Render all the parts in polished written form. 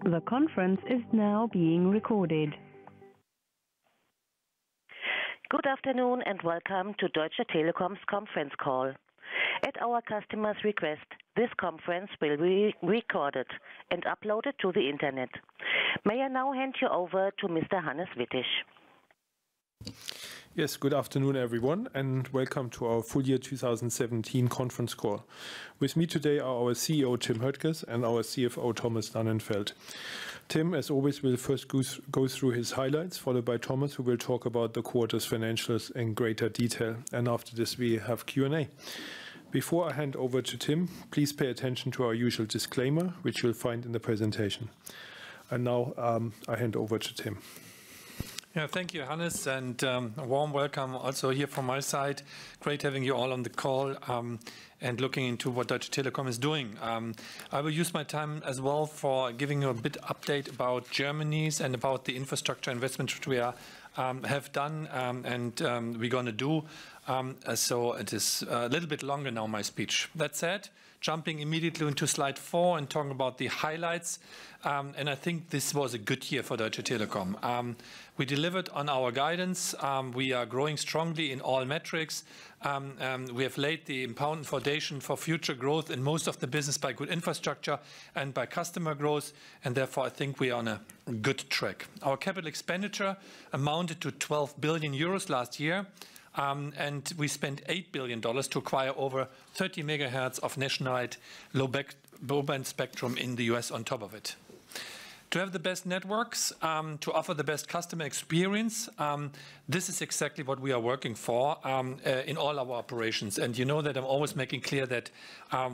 The conference is now being recorded. Good afternoon and welcome to Deutsche Telekom's conference call. At our customer's request, this conference will be recorded and uploaded to the internet. May I now hand you over to Mr. Hannes Wittisch. Yes, good afternoon everyone and welcome to our full year 2017 conference call. With me today are our CEO Tim Höttges and our CFO Thomas Dannenfeld. Tim, as always, will first go through his highlights, followed by Thomas, who will talk about the quarter's financials in greater detail. And after this we have Q&A. Before I hand over to Tim, please pay attention to our usual disclaimer, which you'll find in the presentation. And now I hand over to Tim. Yeah, thank you, Hannes, and a warm welcome also here from my side. Great having you all on the call and looking into what Deutsche Telekom is doing. I will use my time as well for giving you a bit update about Germany's and about the infrastructure investment which we have done and we're going to do. So it is a little bit longer now, my speech. That said, jumping immediately into slide 4 and talking about the highlights. And I think this was a good year for Deutsche Telekom. We delivered on our guidance. We are growing strongly in all metrics. We have laid the important foundation for future growth in most of the business by good infrastructure and by customer growth. And therefore, I think we are on a good track. Our capital expenditure amounted to 12 billion euros last year. And we spent $8 billion to acquire over 30 megahertz of nationwide low-band spectrum in the US on top of it. To have the best networks, to offer the best customer experience, this is exactly what we are working for in all our operations. And you know that I'm always making clear that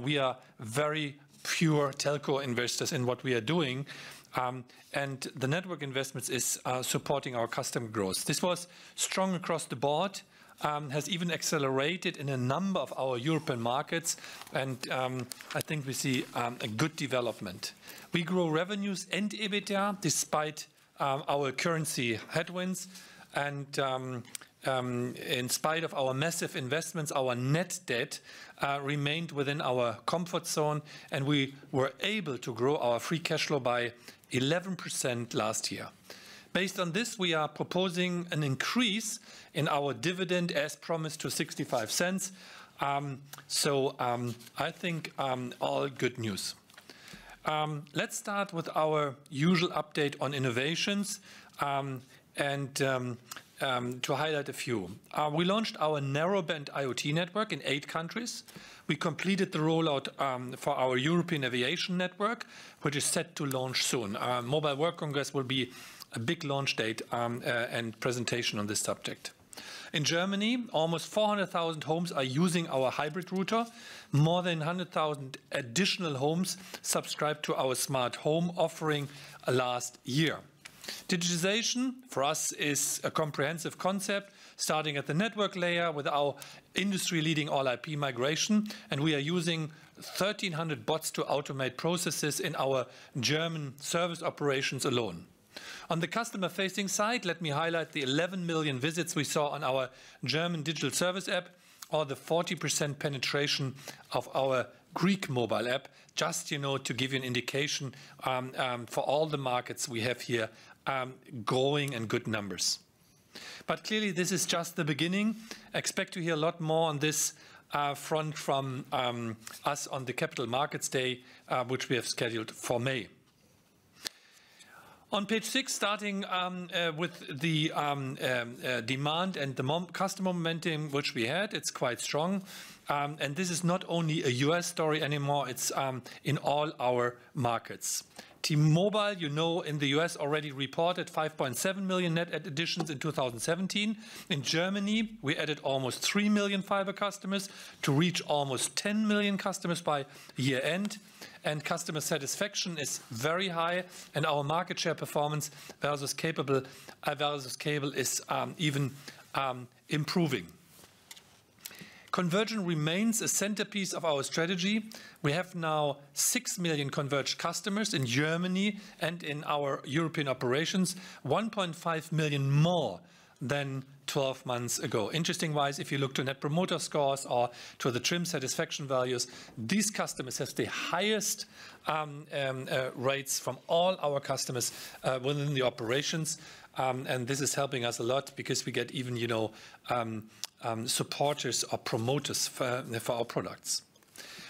we are very pure telco investors in what we are doing. And the network investments is supporting our customer growth. This was strong across the board. Has even accelerated in a number of our European markets, and I think we see a good development. We grow revenues and EBITDA despite our currency headwinds, and in spite of our massive investments, our net debt remained within our comfort zone, and we were able to grow our free cash flow by 11% last year. Based on this, we are proposing an increase in our dividend as promised to 65 cents. So I think all good news. Let's start with our usual update on innovations and to highlight a few. We launched our narrowband IoT network in 8 countries. We completed the rollout for our European aviation network, which is set to launch soon. Mobile World Congress will be a big launch date and presentation on this subject. In Germany, almost 400,000 homes are using our hybrid router. More than 100,000 additional homes subscribed to our smart home offering last year. Digitization for us is a comprehensive concept, starting at the network layer with our industry-leading all-IP migration, and we are using 1,300 bots to automate processes in our German service operations alone. On the customer-facing side, let me highlight the 11 million visits we saw on our German digital service app, or the 40% penetration of our Greek mobile app, just to give you an indication for all the markets we have here, growing and good numbers. But clearly, this is just the beginning. Expect to hear a lot more on this front from us on the Capital Markets Day, which we have scheduled for May. On page 6, starting with the demand and the customer momentum which we had, it's quite strong. And this is not only a US story anymore, it's in all our markets. T-Mobile, in the US already reported 5.7 million net additions in 2017. In Germany, we added almost 3 million fiber customers to reach almost 10 million customers by year end. And customer satisfaction is very high, and our market share performance versus cable is even improving. Convergence remains a centerpiece of our strategy. We have now 6 million converged customers in Germany and in our European operations, 1.5 million more than 12 months ago. Interesting-wise, if you look to Net Promoter Scores or to the trim satisfaction values, these customers have the highest rates from all our customers within the operations. And this is helping us a lot because we get even, supporters or promoters for our products.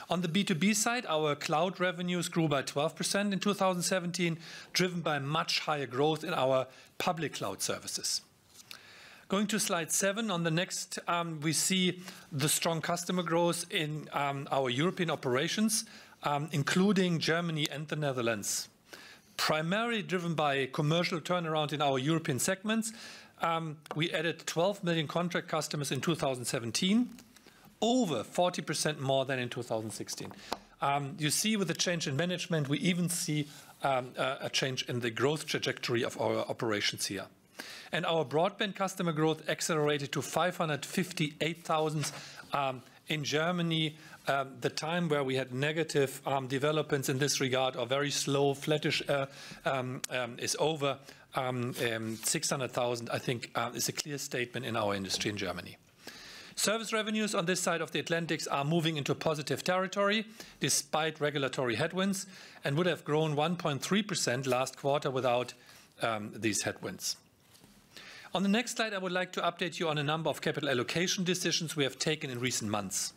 On the B2B side, our cloud revenues grew by 12% in 2017, driven by much higher growth in our public cloud services. Going to slide 7, on the next, we see the strong customer growth in our European operations, including Germany and the Netherlands. Primarily driven by commercial turnaround in our European segments, we added 12 million contract customers in 2017, over 40% more than in 2016. You see with the change in management, we even see a change in the growth trajectory of our operations here. And our broadband customer growth accelerated to 558,000 in Germany. The time where we had negative developments in this regard, or very slow, flattish, is over. 600,000, I think, is a clear statement in our industry in Germany. Service revenues on this side of the Atlantics are moving into positive territory despite regulatory headwinds, and would have grown 1.3% last quarter without these headwinds. On the next slide, I would like to update you on a number of capital allocation decisions we have taken in recent months.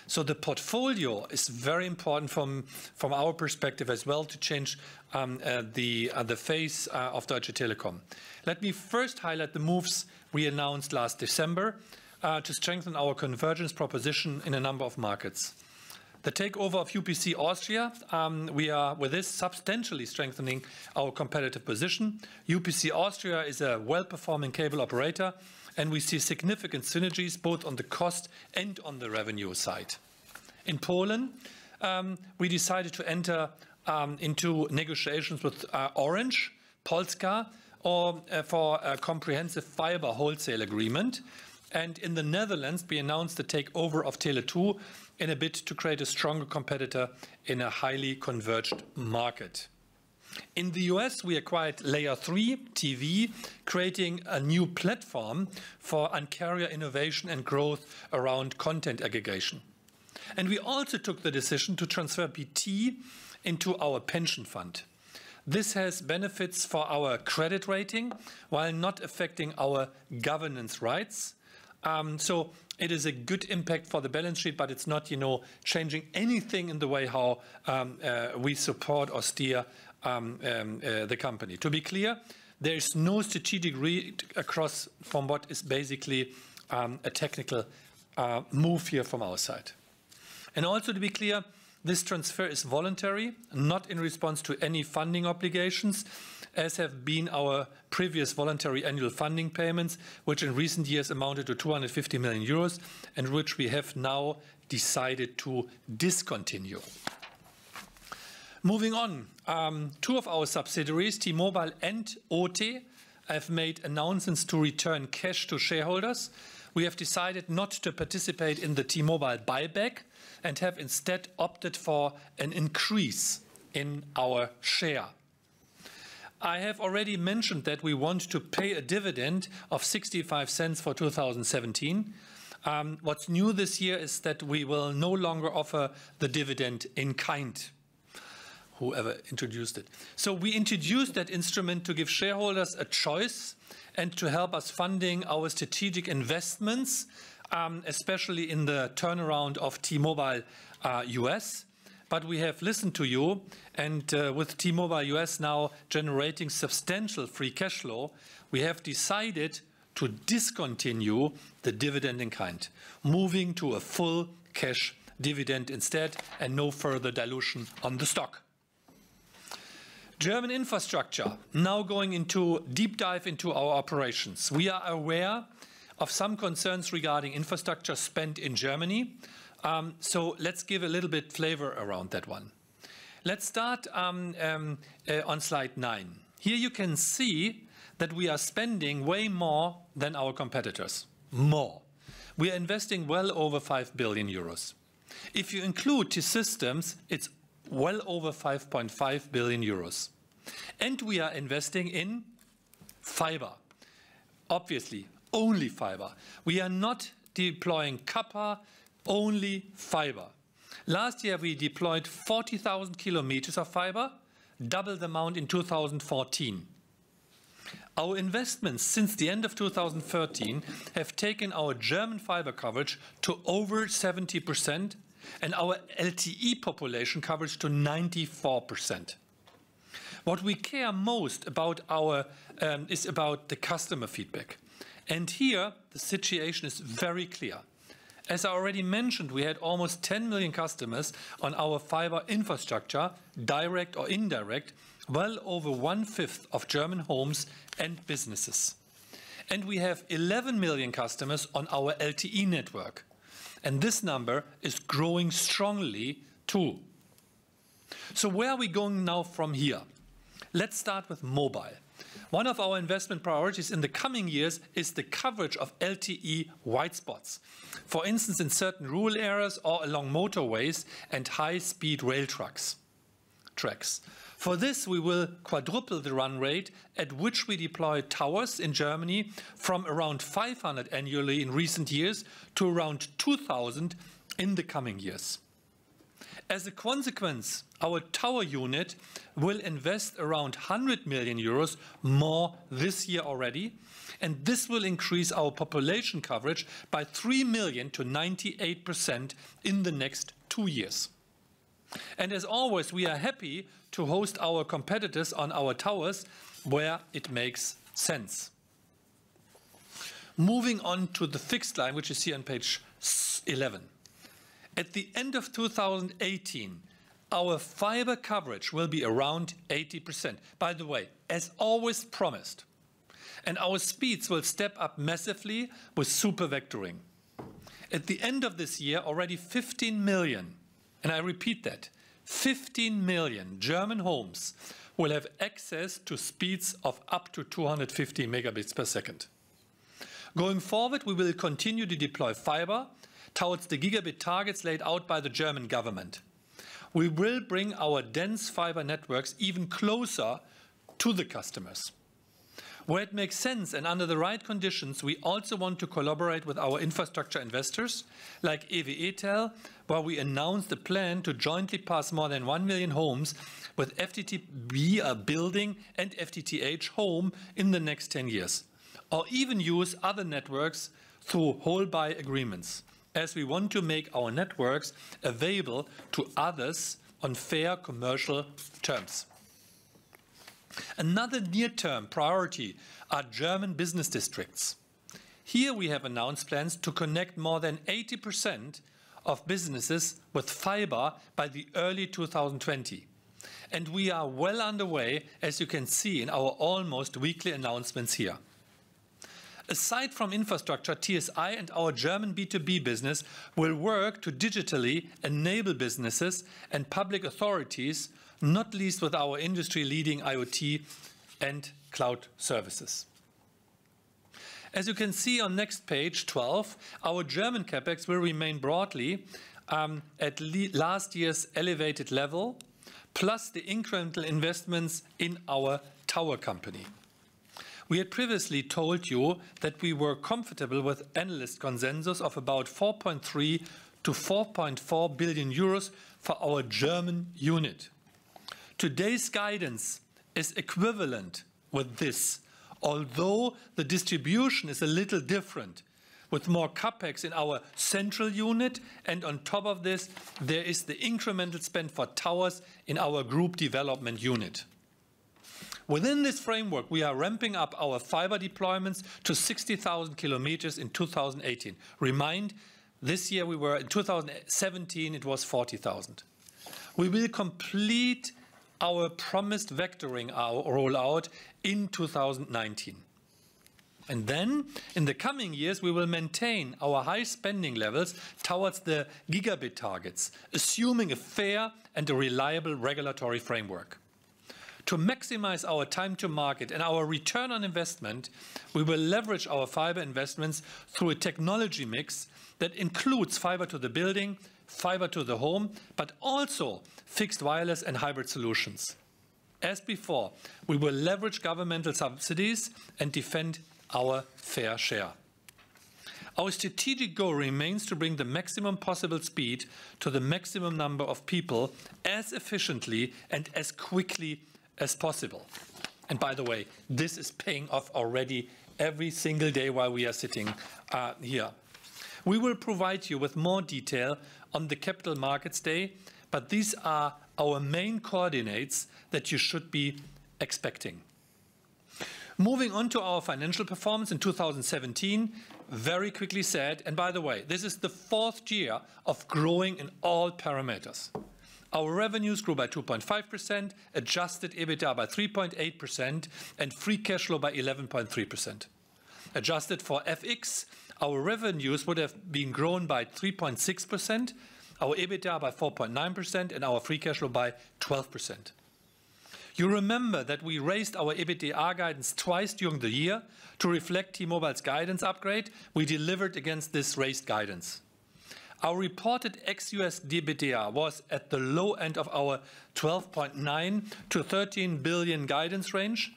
So the portfolio is very important from our perspective as well to change the face of Deutsche Telekom. Let me first highlight the moves we announced last December to strengthen our convergence proposition in a number of markets. The takeover of UPC Austria, we are with this substantially strengthening our competitive position. UPC Austria is a well-performing cable operator, and we see significant synergies both on the cost and on the revenue side. In Poland, we decided to enter into negotiations with Orange, Polska, for a comprehensive fiber wholesale agreement. And in the Netherlands, we announced the takeover of Tele2 in a bid to create a stronger competitor in a highly converged market. In the US, we acquired Layer 3 TV, creating a new platform for Un-carrier innovation and growth around content aggregation. And we also took the decision to transfer BT into our pension fund. This has benefits for our credit rating while not affecting our governance rights. So it is a good impact for the balance sheet, but it's not, changing anything in the way how we support or steer the company. To be clear, there is no strategic read across from what is basically a technical move here from our side. And also to be clear, this transfer is voluntary, not in response to any funding obligations, as have been our previous voluntary annual funding payments, which in recent years amounted to 250 million euros, and which we have now decided to discontinue. Moving on, two of our subsidiaries, T-Mobile and OTE, have made announcements to return cash to shareholders. We have decided not to participate in the T-Mobile buyback and have instead opted for an increase in our share. I have already mentioned that we want to pay a dividend of 65 cents for 2017. What's new this year is that we will no longer offer the dividend in kind. Whoever introduced it. So we introduced that instrument to give shareholders a choice and to help us funding our strategic investments, especially in the turnaround of T-Mobile US. But we have listened to you, and with T-Mobile US now generating substantial free cash flow, we have decided to discontinue the dividend in kind, moving to a full cash dividend instead and no further dilution on the stock. German infrastructure, now going into deep dive into our operations. We are aware of some concerns regarding infrastructure spent in Germany. So let's give a little bit flavor around that one. Let's start on slide 9. Here you can see that we are spending way more than our competitors. More. We are investing well over 5 billion euros. If you include T-Systems, it's well over 5.5 billion euros. And we are investing in fiber. obviously only fiber. We are not deploying copper, only fiber. Last year we deployed 40,000 kilometers of fiber, double the amount in 2014. Our investments since the end of 2013 have taken our German fiber coverage to over 70% and our LTE population coverage to 94%. What we care most about is about the customer feedback. And here the situation is very clear. As I already mentioned, we had almost 10 million customers on our fiber infrastructure, direct or indirect, well over 1/5 of German homes and businesses. And we have 11 million customers on our LTE network. And this number is growing strongly too. So where are we going now from here? Let's start with mobile. One of our investment priorities in the coming years is the coverage of LTE white spots, for instance in certain rural areas or along motorways and high-speed rail tracks. For this, we will quadruple the run rate at which we deploy towers in Germany from around 500 annually in recent years to around 2,000 in the coming years. As a consequence, our tower unit will invest around 100 million euros more this year already, and this will increase our population coverage by 3 million to 98% in the next 2 years. And as always, we are happy to host our competitors on our towers where it makes sense. Moving on to the fixed line, which is here on page 11. At the end of 2018, our fiber coverage will be around 80%. By the way, as always promised. And our speeds will step up massively with super vectoring. At the end of this year, already 15 million, and I repeat that, 15 million German homes will have access to speeds of up to 250 megabits per second. Going forward, we will continue to deploy fiber towards the gigabit targets laid out by the German government. We will bring our dense fiber networks even closer to the customers. Where it makes sense and under the right conditions, we also want to collaborate with our infrastructure investors like EWE Tel, where we announced the plan to jointly pass more than 1 million homes with FTTB building and FTTH home in the next 10 years. Or even use other networks through whole-buy agreements, as we want to make our networks available to others on fair commercial terms. Another near-term priority are German business districts. Here we have announced plans to connect more than 80% of businesses with fiber by the early 2020. And we are well underway, as you can see in our almost weekly announcements here. Aside from infrastructure, TSI and our German B2B business will work to digitally enable businesses and public authorities, not least with our industry-leading IoT and cloud services. As you can see on next page 12, our German capex will remain broadly at last year's elevated level, plus the incremental investments in our tower company. We had previously told you that we were comfortable with analyst consensus of about 4.3 to 4.4 billion euros for our German unit. Today's guidance is equivalent with this, although the distribution is a little different, with more capex in our central unit, and on top of this, there is the incremental spend for towers in our group development unit. Within this framework, we are ramping up our fiber deployments to 60,000 kilometers in 2018. Remind, this year in 2017, it was 40,000. We will complete our promised vectoring rollout in 2019. And then, in the coming years, we will maintain our high spending levels towards the gigabit targets, assuming a fair and a reliable regulatory framework. To maximize our time to market and our return on investment, we will leverage our fiber investments through a technology mix that includes fiber to the building, fiber to the home, but also fixed wireless and hybrid solutions. As before, we will leverage governmental subsidies and defend our fair share. Our strategic goal remains to bring the maximum possible speed to the maximum number of people as efficiently and as quickly as possible. And by the way, this is paying off already every single day while we are sitting here. We will provide you with more detail on the Capital Markets Day, but these are our main coordinates that you should be expecting. Moving on to our financial performance in 2017, very quickly said, and by the way, this is the fourth year of growing in all parameters. Our revenues grew by 2.5%, adjusted EBITDA by 3.8%, and free cash flow by 11.3%. Adjusted for FX, our revenues would have been grown by 3.6%, our EBITDA by 4.9%, and our free cash flow by 12%. You remember that we raised our EBITDA guidance twice during the year to reflect T-Mobile's guidance upgrade. We delivered against this raised guidance. Our reported ex-US EBITDA was at the low end of our 12.9 to 13 billion guidance range,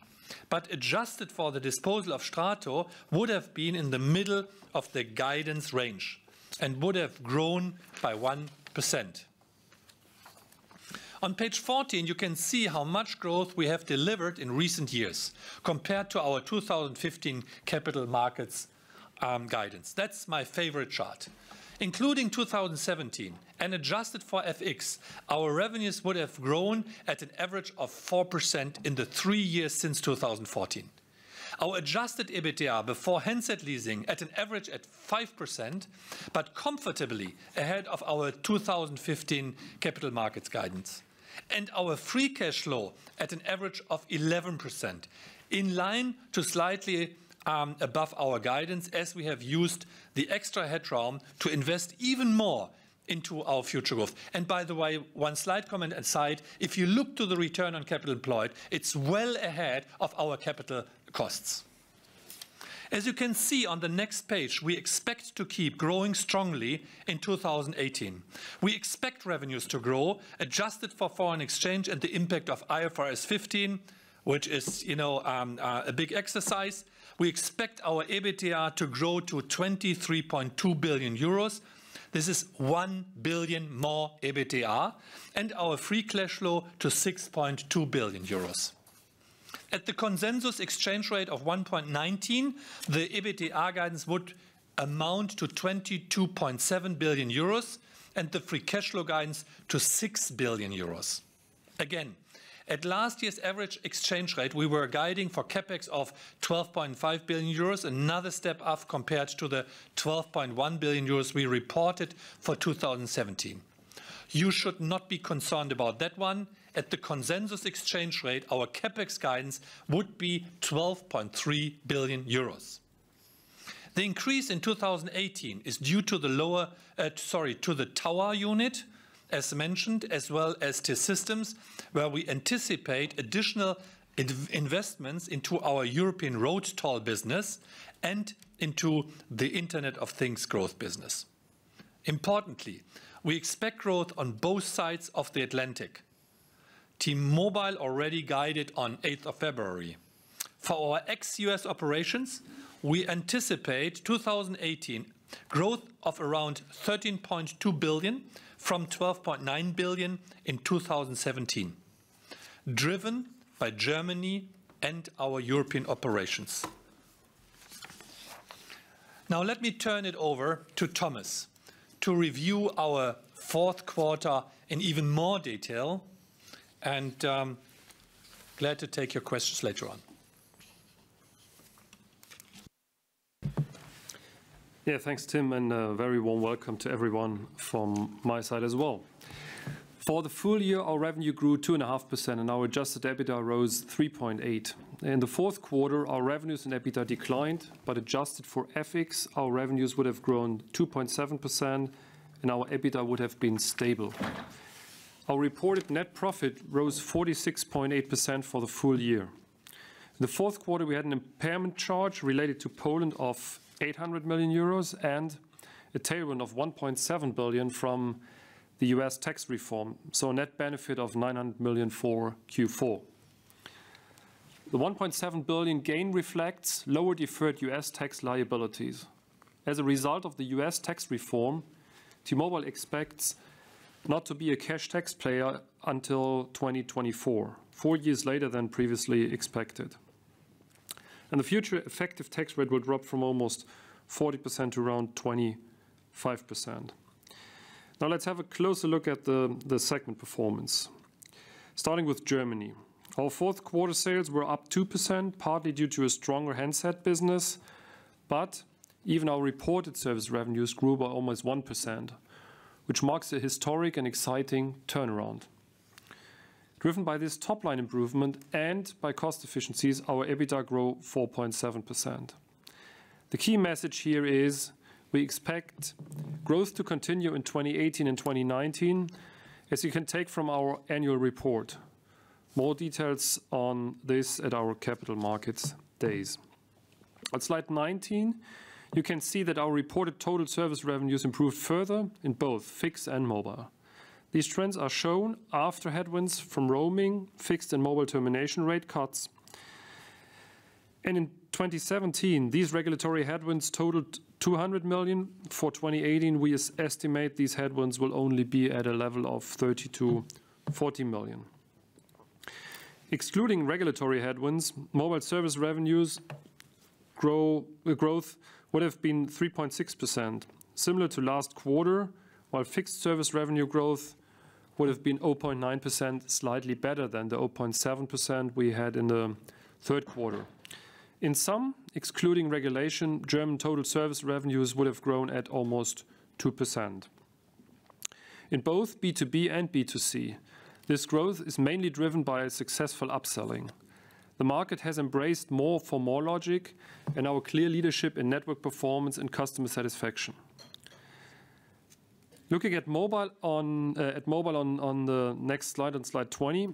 but adjusted for the disposal of Strato would have been in the middle of the guidance range and would have grown by 1%. On page 14, you can see how much growth we have delivered in recent years compared to our 2015 capital markets guidance. That's my favorite chart. Including 2017 and adjusted for FX, our revenues would have grown at an average of 4% in the 3 years since 2014. Our adjusted EBITDA before handset leasing at an average at 5%, but comfortably ahead of our 2015 capital markets guidance. And our free cash flow at an average of 11%, in line to slightly above our guidance, as we have used the extra headroom to invest even more into our future growth. And by the way, one slight comment aside, if you look to the return on capital employed, it's well ahead of our capital costs. As you can see on the next page, we expect to keep growing strongly in 2018. We expect revenues to grow, adjusted for foreign exchange and the impact of IFRS 15, which is, a big exercise. We expect our EBITDA to grow to 23.2 billion euros. This is 1 billion more EBITDA, and our free cash flow to 6.2 billion euros. At the consensus exchange rate of 1.19, the EBITDA guidance would amount to 22.7 billion euros and the free cash flow guidance to 6 billion euros. Again, at last year's average exchange rate, we were guiding for capex of 12.5 billion euros, another step up compared to the 12.1 billion euros we reported for 2017. You should not be concerned about that one. At the consensus exchange rate, our capex guidance would be 12.3 billion euros. The increase in 2018 is due to the tower unit, as mentioned, as well as T-Systems, where we anticipate additional investments into our European road toll business and into the Internet of Things growth business. Importantly, we expect growth on both sides of the Atlantic. T-Mobile already guided on 8th of February. For our ex-US operations, we anticipate 2018 growth of around 13.2 billion from 12.9 billion in 2017, driven by Germany and our European operations. Now let me turn it over to Thomas to review our fourth quarter in even more detail, and glad to take your questions later on. Yeah, thanks, Tim, and a very warm welcome to everyone from my side as well. For the full year, our revenue grew 2.5% and our adjusted EBITDA rose 3.8%. In the fourth quarter, our revenues and EBITDA declined, but adjusted for FX, our revenues would have grown 2.7% and our EBITDA would have been stable. Our reported net profit rose 46.8% for the full year. In the fourth quarter, we had an impairment charge related to Poland of 800 million euros and a tailwind of 1.7 billion from the US tax reform, so a net benefit of 900 million for Q4. The 1.7 billion gain reflects lower deferred US tax liabilities. As a result of the US tax reform, T-Mobile expects not to be a cash taxpayer until 2024, 4 years later than previously expected. And the future effective tax rate will drop from almost 40% to around 25%. Now let's have a closer look at the segment performance. Starting with Germany. Our fourth quarter sales were up 2%, partly due to a stronger handset business, but even our reported service revenues grew by almost 1%, which marks a historic and exciting turnaround. Driven by this top-line improvement and by cost efficiencies, our EBITDA grew 4.7%. The key message here is we expect growth to continue in 2018 and 2019, as you can take from our annual report. More details on this at our Capital Markets Days. On slide 19, you can see that our reported total service revenues improved further in both fixed and mobile. These trends are shown after headwinds from roaming, fixed and mobile termination rate cuts. And in 2017, these regulatory headwinds totaled 200 million. For 2018, we estimate these headwinds will only be at a level of 30 to 40 million. Excluding regulatory headwinds, mobile service revenues growth would have been 3.6%, similar to last quarter, while fixed service revenue growth would have been 0.9%, slightly better than the 0.7% we had in the third quarter. In sum, excluding regulation, German total service revenues would have grown at almost 2%. In both B2B and B2C, this growth is mainly driven by successful upselling. The market has embraced more for more logic and our clear leadership in network performance and customer satisfaction. Looking at mobile on the next slide, on slide 20,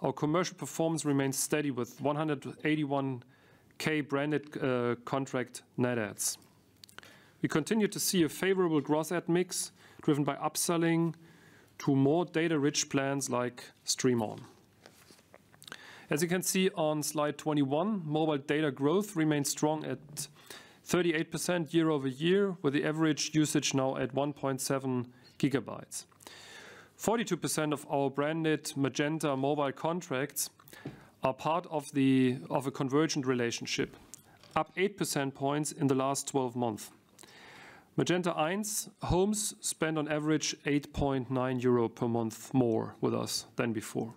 our commercial performance remains steady with 181K branded contract net adds. We continue to see a favorable gross add mix driven by upselling to more data-rich plans like Stream On. As you can see on slide 21, mobile data growth remains strong at 38% year over year, with the average usage now at 1.7 gigabytes. 42% of our branded Magenta mobile contracts are part of a convergent relationship, up 8% points in the last 12 months. Magenta 1 homes spend on average €8.9 per month more with us than before.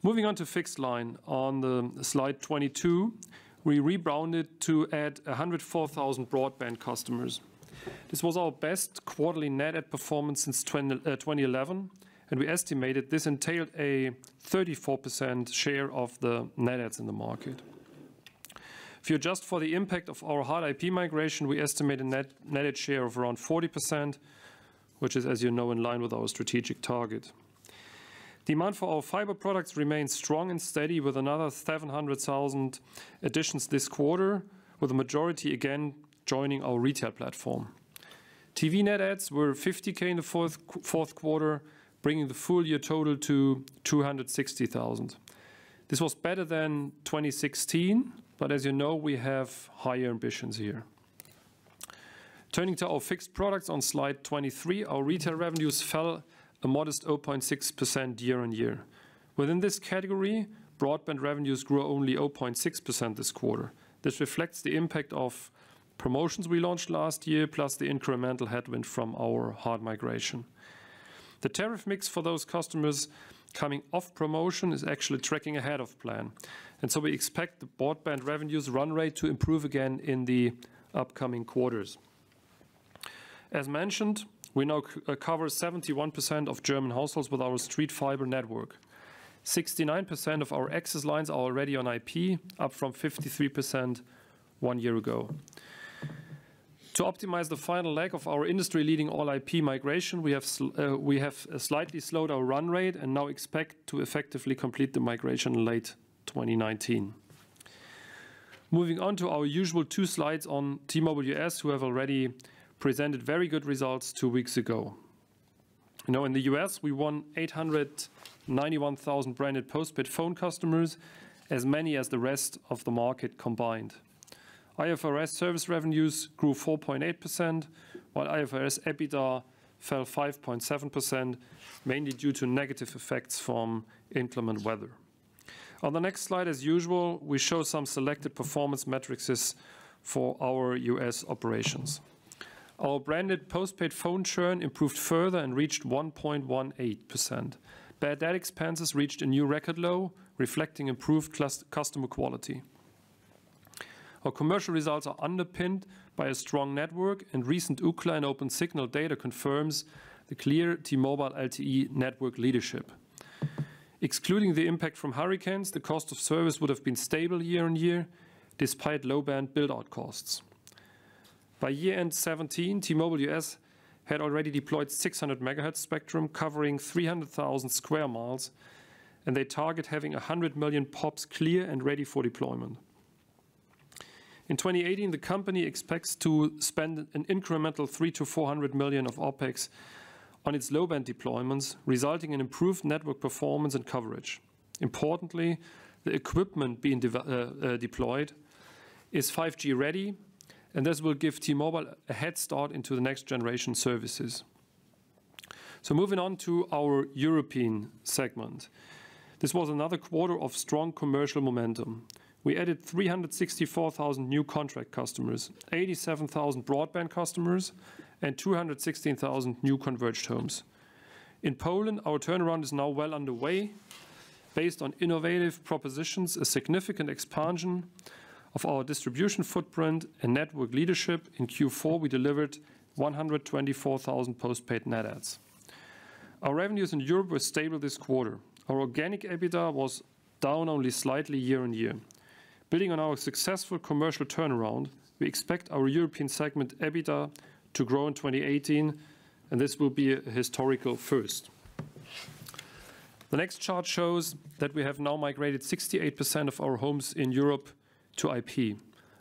Moving on to fixed line, on the slide 22, we rebounded to add 104,000 broadband customers. This was our best quarterly net add performance since 2011, and we estimated this entailed a 34% share of the net adds in the market. If you adjust for the impact of our hard IP migration, we estimate a net add share of around 40%, which is, as you know, in line with our strategic target. Demand for our fiber products remains strong and steady, with another 700,000 additions this quarter, with the majority again joining our retail platform. TV net adds were 50K in the fourth quarter, bringing the full year total to 260,000. This was better than 2016, but as you know, we have higher ambitions here. Turning to our fixed products on slide 23, our retail revenues fell a modest 0.6% year on year. Within this category, broadband revenues grew only 0.6% this quarter. This reflects the impact of promotions we launched last year, plus the incremental headwind from our hard migration. The tariff mix for those customers coming off promotion is actually tracking ahead of plan. And so we expect the broadband revenues run rate to improve again in the upcoming quarters. As mentioned, we now cover 71% of German households with our street fiber network. 69% of our access lines are already on IP, up from 53% 1 year ago. To optimize the final leg of our industry-leading all-IP migration, we have slightly slowed our run rate and now expect to effectively complete the migration in late 2019. Moving on to our usual 2 slides on T-Mobile US, who have already presented very good results 2 weeks ago. In the US, we won 891,000 branded postpaid phone customers as many as the rest of the market combined. IFRS service revenues grew 4.8%, while IFRS EBITDA fell 5.7%, mainly due to negative effects from inclement weather. On the next slide, as usual, we show some selected performance metrics for our US operations. Our branded postpaid phone churn improved further and reached 1.18%. Bad debt expenses reached a new record low, reflecting improved customer quality. Our commercial results are underpinned by a strong network, and recent Ookla and Open Signal data confirms the clear T-Mobile LTE network leadership. Excluding the impact from hurricanes, the cost of service would have been stable year-on-year, despite low-band build-out costs. By year-end 2017, T-Mobile US had already deployed 600 MHz spectrum covering 300,000 square miles, and they target having 100 million POPs clear and ready for deployment. In 2018, the company expects to spend an incremental 300 to 400 million of OPEX on its low-band deployments, resulting in improved network performance and coverage. Importantly, the equipment being deployed is 5G ready, and this will give T-Mobile a head start into the next generation services. So moving on to our European segment. This was another quarter of strong commercial momentum. We added 364,000 new contract customers, 87,000 broadband customers, and 216,000 new converged homes. In Poland, our turnaround is now well underway. Based on innovative propositions, a significant expansion of our distribution footprint and network leadership, in Q4 we delivered 124,000 postpaid net adds. Our revenues in Europe were stable this quarter. Our organic EBITDA was down only slightly year-on-year. Building on our successful commercial turnaround, we expect our European segment EBITDA to grow in 2018, and this will be a historical first. The next chart shows that we have now migrated 68% of our homes in Europe to IP.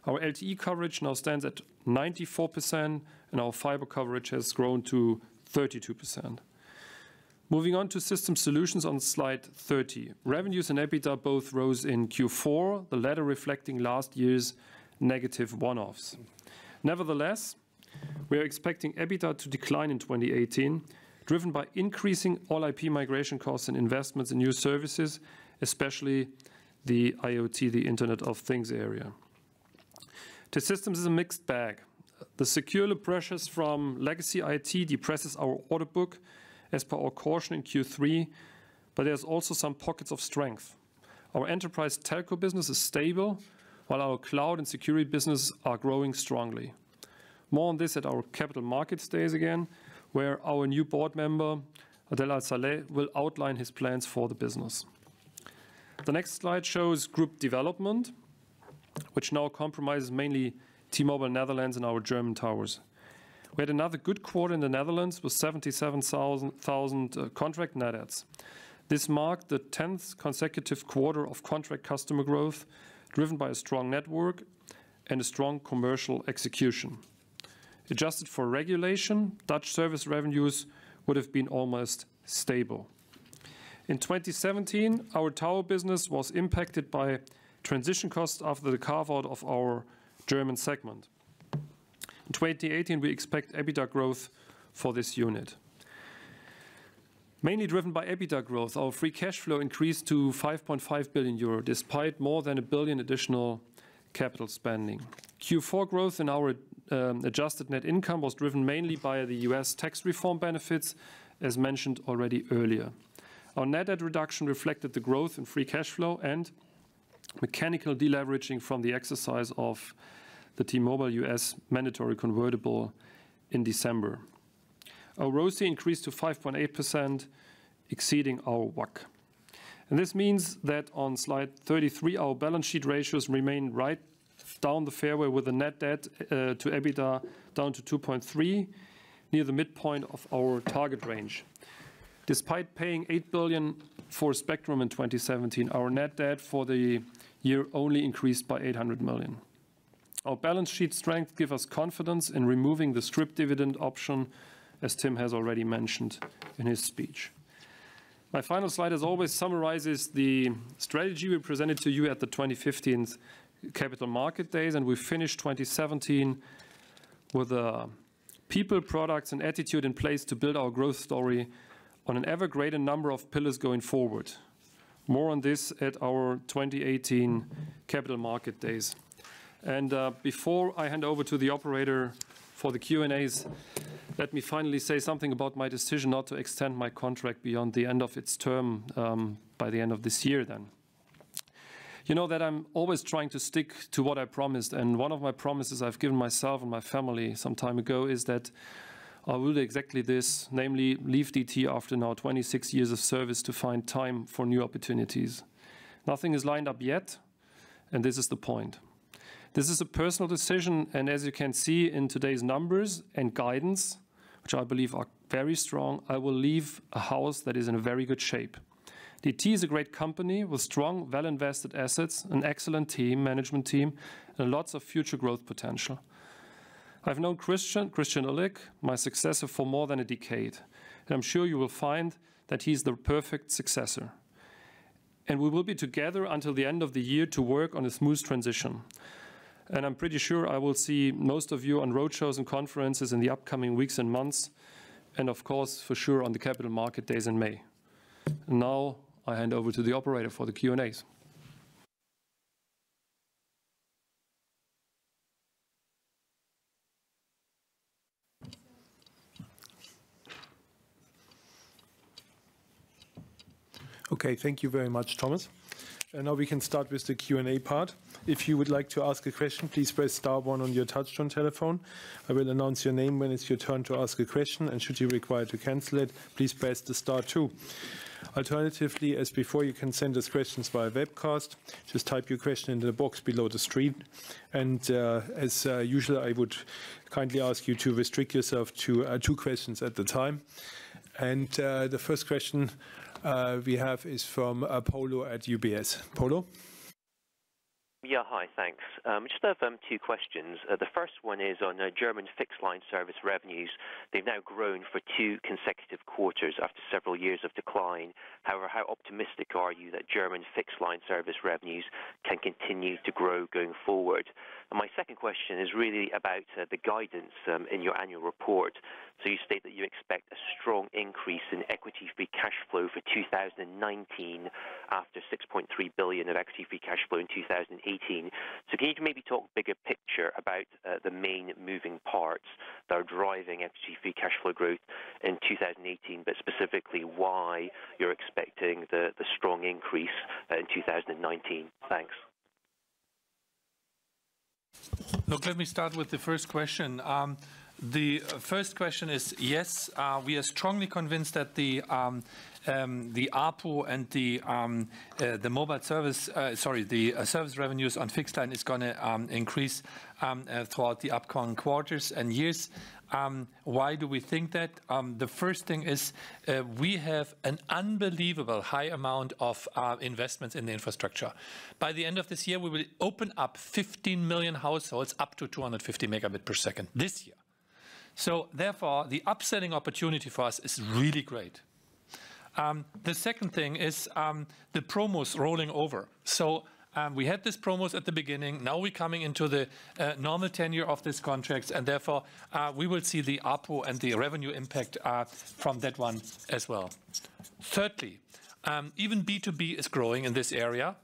Our LTE coverage now stands at 94%, and our fiber coverage has grown to 32%. Moving on to System Solutions on slide 30. Revenues and EBITDA both rose in Q4, the latter reflecting last year's negative one-offs. Nevertheless, we are expecting EBITDA to decline in 2018, driven by increasing all-IP migration costs and investments in new services, especially the IoT, the Internet of Things area. T-Systems is a mixed bag. The secular pressures from legacy IT depresses our order book as per our caution in Q3, but there's also some pockets of strength. Our enterprise telco business is stable, while our cloud and security business are growing strongly. More on this at our Capital Markets Days again, where our new board member, Adel Al-Saleh, will outline his plans for the business. The next slide shows group development, which now comprises mainly T-Mobile Netherlands and our German towers. We had another good quarter in the Netherlands with 77,000 contract net adds. This marked the 10th consecutive quarter of contract customer growth, driven by a strong network and a strong commercial execution. Adjusted for regulation, Dutch service revenues would have been almost stable. In 2017, our tower business was impacted by transition costs after the carve-out of our German segment. In 2018, we expect EBITDA growth for this unit. Mainly driven by EBITDA growth, our free cash flow increased to 5.5 billion euro, despite more than 1 billion additional capital spending. Q4 growth in our adjusted net income was driven mainly by the US tax reform benefits, as mentioned already earlier. Our net debt reduction reflected the growth in free cash flow and mechanical deleveraging from the exercise of the T-Mobile US mandatory convertible in December. Our ROCE increased to 5.8%, exceeding our WACC. And this means that on slide 33, our balance sheet ratios remain right down the fairway with the net debt to EBITDA down to 2.3, near the midpoint of our target range. Despite paying 8 billion for spectrum in 2017, our net debt for the year only increased by 800 million. Our balance sheet strength gives us confidence in removing the scrip dividend option, as Tim has already mentioned in his speech. My final slide, as always, summarizes the strategy we presented to you at the 2015 Capital Market Days, and we finished 2017 with people, products, and attitude in place to build our growth story on an ever greater number of pillars going forward. More on this at our 2018 Capital Market Days. And before I hand over to the operator for the Q&As, let me finally say something about my decision not to extend my contract beyond the end of its term by the end of this year then. You know that I'm always trying to stick to what I promised, and one of my promises I've given myself and my family some time ago is that I will do exactly this, namely leave DT after now 26 years of service to find time for new opportunities. Nothing is lined up yet, and this is the point. This is a personal decision, and as you can see in today's numbers and guidance, which I believe are very strong, I will leave a house that is in a very good shape. DT is a great company with strong, well-invested assets, an excellent team, management team, and lots of future growth potential. I've known Christian Ulick, my successor, for more than a decade, and I'm sure you will find that he's the perfect successor. And we will be together until the end of the year to work on a smooth transition. And I'm pretty sure I will see most of you on roadshows and conferences in the upcoming weeks and months, and of course, for sure, on the Capital Market Days in May. And now I hand over to the operator for the Q&As. Okay, thank you very much, Thomas. And now we can start with the Q&A part. If you would like to ask a question, please press *1 on your touch-tone telephone. I will announce your name when it's your turn to ask a question, and should you require to cancel it, please press the *2. Alternatively, as before, you can send us questions via webcast. Just type your question in the box below the screen. And as usual, I would kindly ask you to restrict yourself to 2 questions at the time. And the first question we have is from Polo at UBS. Polo? Yeah, hi, thanks. Just have 2 questions. The first one is on German fixed line service revenues. They've now grown for 2 consecutive quarters after several years of decline. However, how optimistic are you that German fixed line service revenues can continue to grow going forward? And my second question is really about the guidance in your annual report. So you state that you expect a strong increase in equity-free cash flow for 2019 after 6.3 billion of equity-free cash flow in 2018. So can you maybe talk bigger picture about the main moving parts that are driving equity-free cash flow growth in 2018, but specifically why you're expecting the strong increase in 2019? Thanks. Look, let me start with the first question. The first question is, yes, we are strongly convinced that the ARPU and the mobile service, the service revenues on fixed line is going to increase throughout the upcoming quarters and years. Why do we think that? The first thing is we have an unbelievable high amount of investments in the infrastructure. By the end of this year, we will open up 15 million households up to 250 megabit per second this year. So therefore, the upselling opportunity for us is really great. The second thing is the promos rolling over. So we had these promos at the beginning. Now we're coming into the normal tenure of these contracts, and therefore we will see the ARPU and the revenue impact from that one as well. Thirdly, even B2B is growing in this area.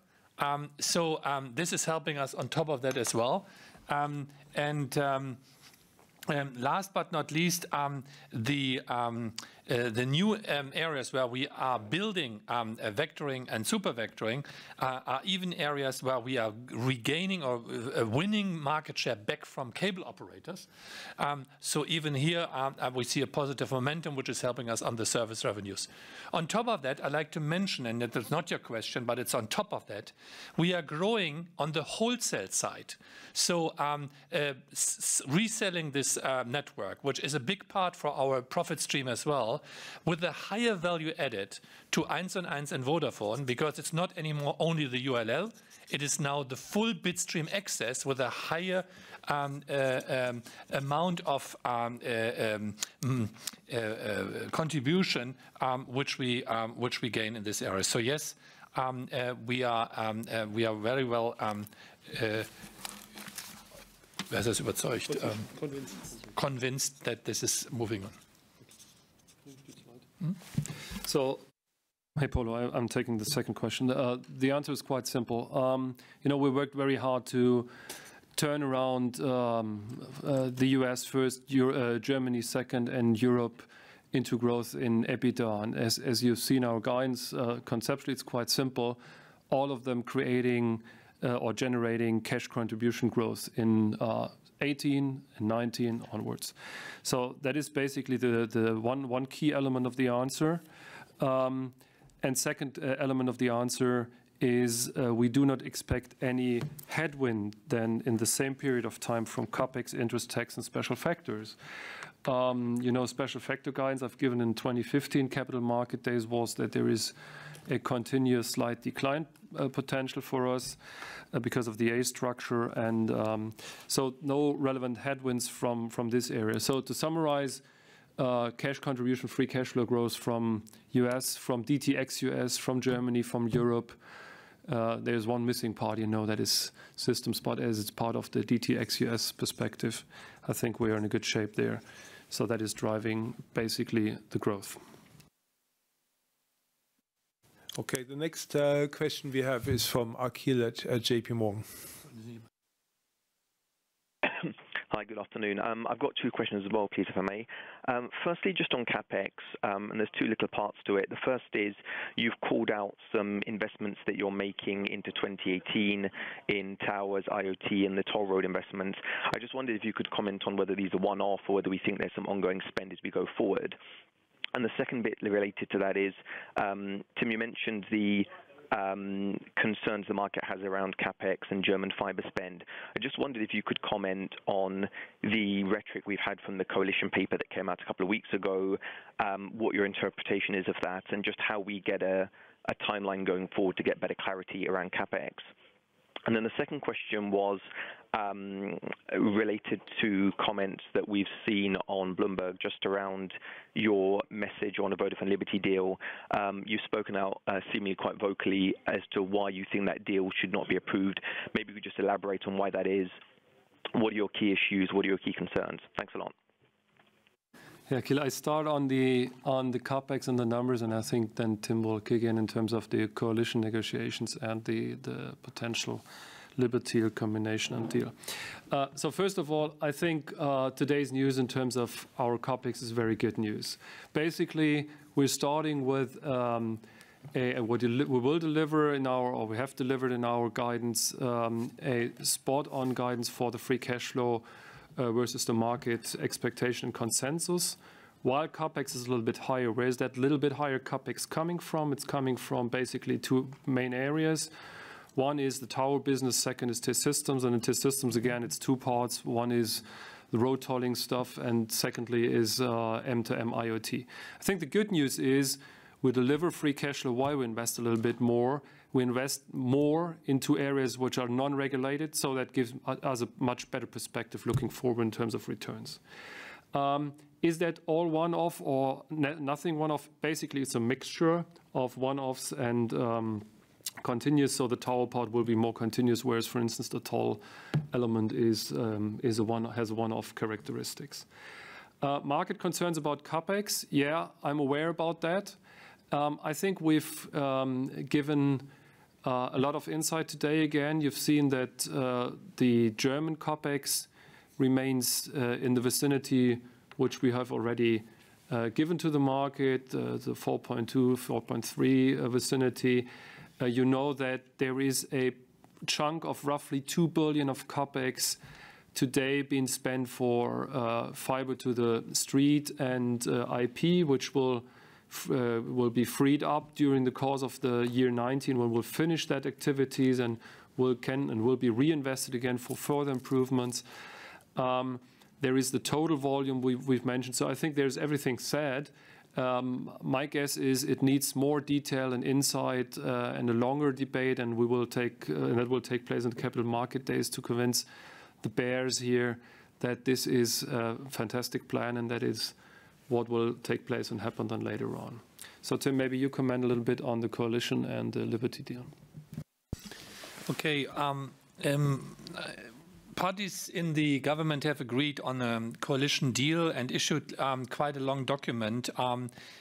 So this is helping us on top of that as well. Last but not least, the new areas where we are building vectoring and super vectoring are even areas where we are regaining or winning market share back from cable operators. So even here we see a positive momentum which is helping us on the service revenues. On top of that, I'd like to mention, and that's not your question, but it's on top of that, we are growing on the wholesale side. So reselling this network, which is a big part for our profit stream as well, well, with a higher value added to 1&1 and Vodafone, because it's not anymore only the ULL, it is now the full bitstream access with a higher amount of contribution which we gain in this area. So yes, we are very well convinced that this is moving on. So, hey Polo, I'm taking the second question. The answer is quite simple. We worked very hard to turn around the US first, Germany second, and Europe into growth in EBITDA. And as you've seen our guidance, conceptually it's quite simple. All of them creating or generating cash contribution growth in 18 and 19 onwards. So that is basically the one key element of the answer. And second element of the answer is we do not expect any headwind then in the same period of time from CapEx, interest, tax, and special factors. Special factor guidance I've given in 2015 Capital Market Days was that there is a continuous slight decline potential for us because of the A structure, and so no relevant headwinds from this area. So to summarize, cash contribution, free cash flow growth from US, from DTEGY, from Germany, from Europe. There's one missing part, that is systems, but as it's part of the DTEGY perspective, I think we are in a good shape there. So that is driving basically the growth. Okay, the next question we have is from Akhil at JP Morgan. Hi, good afternoon. I've got two questions as well, please, if I may. Firstly, just on CapEx, and there's two little parts to it. The first is you've called out some investments that you're making into 2018 in towers, IoT, and the toll road investments. I just wondered if you could comment on whether these are one-off or whether we think there's some ongoing spend as we go forward. And the second bit related to that is, Tim, you mentioned the concerns the market has around CapEx and German fiber spend. I just wondered if you could comment on the rhetoric we've had from the coalition paper that came out a couple of weeks ago, what your interpretation is of that, and just how we get a timeline going forward to get better clarity around CapEx. And then the second question was related to comments that we've seen on Bloomberg just around your message on a Vodafone Liberty deal. You've spoken out seemingly quite vocally as to why you think that deal should not be approved. Maybe we could just elaborate on why that is. What are your key issues? What are your key concerns? Thanks a lot. Yeah, Kil, I start on the CapEx and the numbers, and I think then Tim will kick in terms of the coalition negotiations and the potential Liberty combination and deal. So first of all, I think today's news in terms of our CapEx is very good news. Basically, we're starting with what we will deliver in our, or we have delivered in our guidance, a spot-on guidance for the free cash flow versus the market expectation and consensus. While CapEx is a little bit higher, where is that little bit higher CapEx coming from? It's coming from basically two main areas. One is the tower business, second is T-Systems, and in T-Systems, again, it's two parts. One is the road tolling stuff, and secondly is M2M IoT. I think the good news is we deliver free cash flow while we invest a little bit more. We invest more into areas which are non-regulated, so that gives us a much better perspective looking forward in terms of returns. Is that all one-off or nothing one-off? Basically, it's a mixture of one-offs and continuous, so the tower part will be more continuous, whereas, for instance, the toll element has one-off characteristics. Market concerns about CapEx, yeah, I'm aware about that. I think we've given a lot of insight today. Again, you've seen that the German CapEx remains in the vicinity which we have already given to the market, the 4.2, 4.3 vicinity. You know that there is a chunk of roughly 2 billion of CapEx today being spent for fiber to the street and IP, which will be freed up during the course of the year 19 when we'll finish that activities and will be reinvested again for further improvements. There is the total volume we've mentioned. So I think there's everything said. My guess is it needs more detail and insight and a longer debate, and that will take place in the capital market days to convince the bears here that this is a fantastic plan and that is what will take place and happen then later on. So Tim, maybe you comment a little bit on the coalition and the Liberty deal. Okay. Parties in the government have agreed on a coalition deal and issued quite a long document,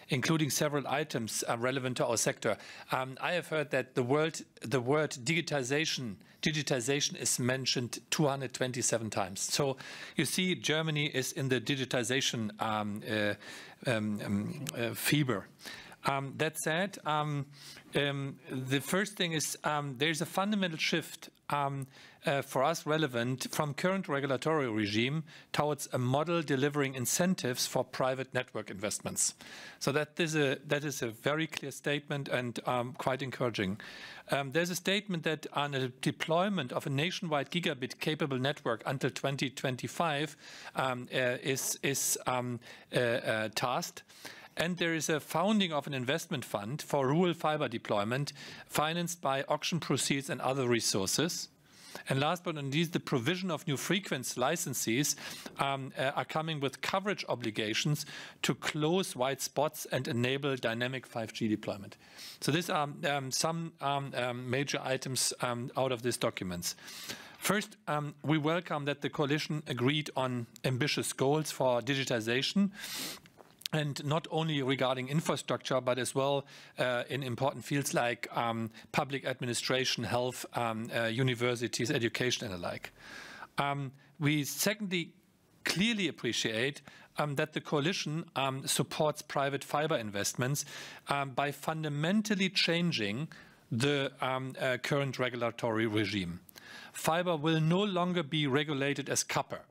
including several items relevant to our sector. I have heard that the word digitization is mentioned 227 times. So you see, Germany is in the digitization fever. That said, the first thing is there's a fundamental shift for us relevant from current regulatory regime towards a model delivering incentives for private network investments. So that is a very clear statement and quite encouraging. There's a statement that on a deployment of a nationwide gigabit-capable network until 2025 is tasked. And there is a founding of an investment fund for rural fiber deployment financed by auction proceeds and other resources. And last but not least, the provision of new frequency licenses are coming with coverage obligations to close white spots and enable dynamic 5G deployment. So these are some major items out of these documents. First, we welcome that the coalition agreed on ambitious goals for digitization, and not only regarding infrastructure, but as well in important fields like public administration, health, universities, education, and the like. We secondly clearly appreciate that the coalition supports private fiber investments by fundamentally changing the current regulatory regime. Fiber will no longer be regulated as copper.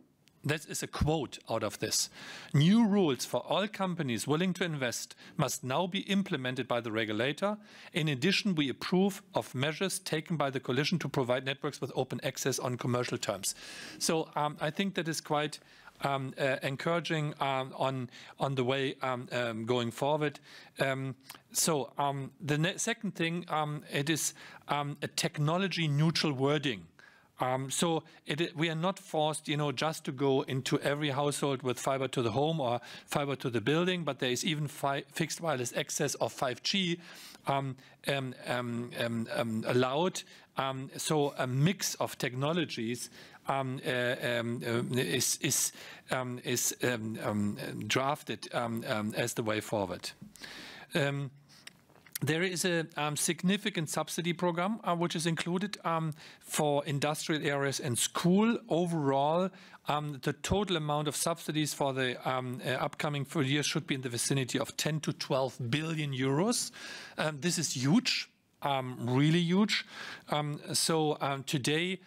That is a quote out of this. New rules for all companies willing to invest must now be implemented by the regulator. In addition, we approve of measures taken by the coalition to provide networks with open access on commercial terms. So I think that is quite encouraging on the way going forward. The second thing, it is a technology neutral wording. We are not forced, just to go into every household with fiber to the home or fiber to the building, but there is even fixed wireless access of 5G allowed. So a mix of technologies is drafted as the way forward. There is a significant subsidy program which is included for industrial areas and school. Overall, the total amount of subsidies for the upcoming 4 years should be in the vicinity of 10 to 12 billion euros. This is huge, really huge. Today,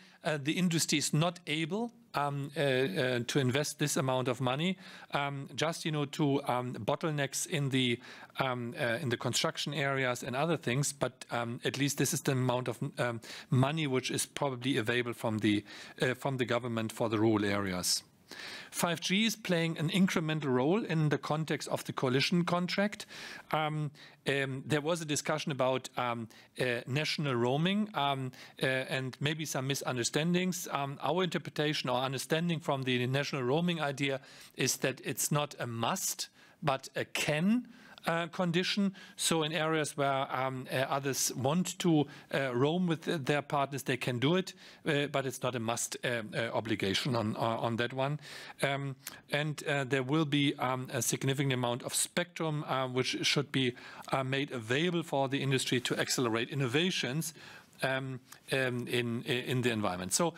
the industry is not able to invest this amount of money, just to bottlenecks in the construction areas and other things. But at least this is the amount of money which is probably available from the government for the rural areas. 5G is playing an incremental role in the context of the coalition contract. There was a discussion about national roaming and maybe some misunderstandings. Our interpretation or understanding from the national roaming idea is that it's not a must, but a can condition. So in areas where others want to roam with their partners, they can do it, but it's not a must obligation on that one. There will be a significant amount of spectrum which should be made available for the industry to accelerate innovations in the environment. So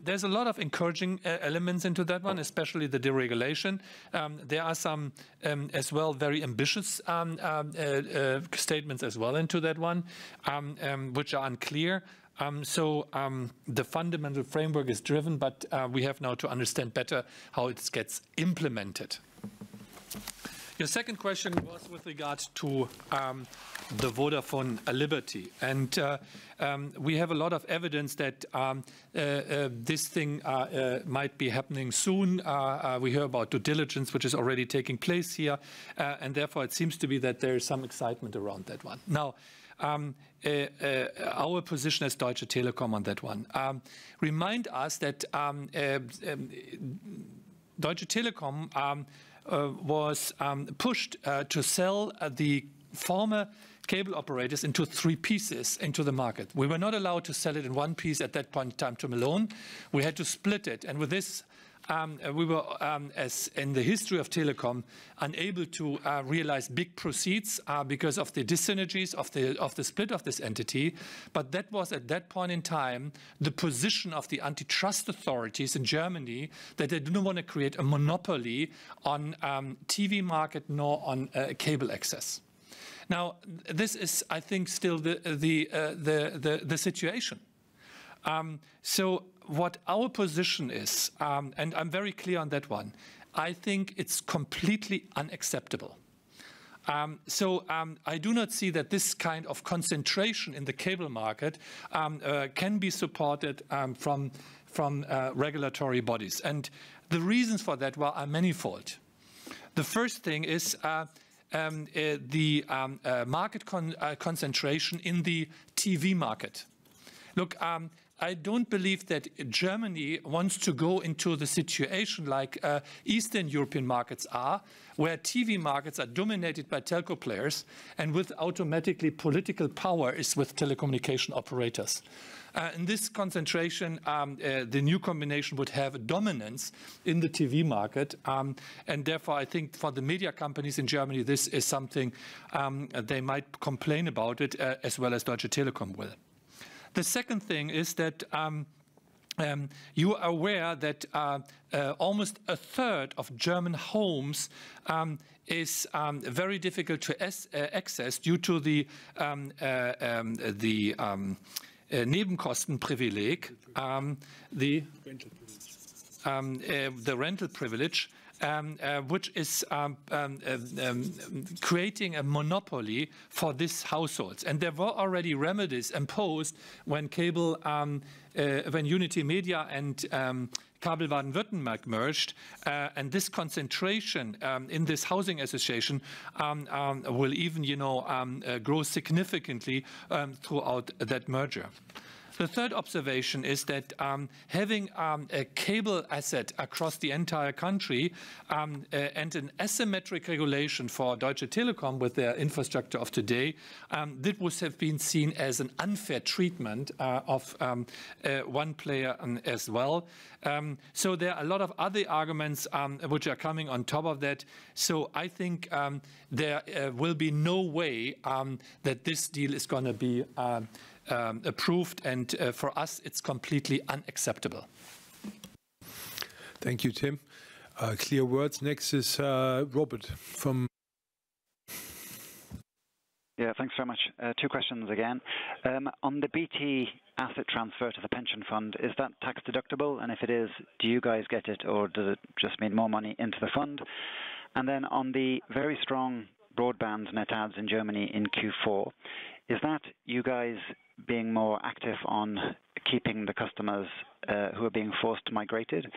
there's a lot of encouraging elements into that one, especially the deregulation. There are some as well very ambitious statements as well into that one, which are unclear. The fundamental framework is driven, but we have now to understand better how it gets implemented. Your second question was with regard to the Vodafone Liberty. And we have a lot of evidence that this thing might be happening soon. We hear about due diligence, which is already taking place here. And therefore, it seems to be that there is some excitement around that one. Now, our position as Deutsche Telekom on that one. Remind us that Deutsche Telekom was pushed to sell the former cable operators into 3 pieces into the market. We were not allowed to sell it in 1 piece at that point in time to Malone. We had to split it. And with this, we were, as in the history of Telekom, unable to realize big proceeds because of the dyssynergies of the split of this entity. But that was at that point in time the position of the antitrust authorities in Germany, that they didn't want to create a monopoly on TV market nor on cable access. Now, this is, I think, still the situation. So what our position is, and I'm very clear on that one, I think it's completely unacceptable. I do not see that this kind of concentration in the cable market can be supported from regulatory bodies. And the reasons for that are manifold. The first thing is the market concentration in the TV market. Look, I don't believe that Germany wants to go into the situation like Eastern European markets are, where TV markets are dominated by telco players and with automatically political power is with telecommunication operators. In this concentration, the new combination would have a dominance in the TV market. And therefore, I think for the media companies in Germany, this is something they might complain about it, as well as Deutsche Telekom will. The second thing is that you are aware that almost a third of German homes is very difficult to access due to the Nebenkostenprivileg, the rental privilege, which is creating a monopoly for these households. And there were already remedies imposed when when Unity Media and Kabel Baden-Württemberg merged, and this concentration in this housing association will even, grow significantly throughout that merger. The third observation is that having a cable asset across the entire country and an asymmetric regulation for Deutsche Telekom with their infrastructure of today, that would have been seen as an unfair treatment of one player as well. So there are a lot of other arguments which are coming on top of that. So I think there will be no way that this deal is going to be approved, and for us it's completely unacceptable. Thank you, Tim. Clear words. Next is Robert from... Yeah, thanks very much. 2 questions again. On the BT asset transfer to the pension fund, is that tax deductible? And if it is, do you guys get it, or does it just mean more money into the fund? And then on the very strong broadband net adds in Germany in Q4, is that you guys being more active on keeping the customers who are being forced migrated?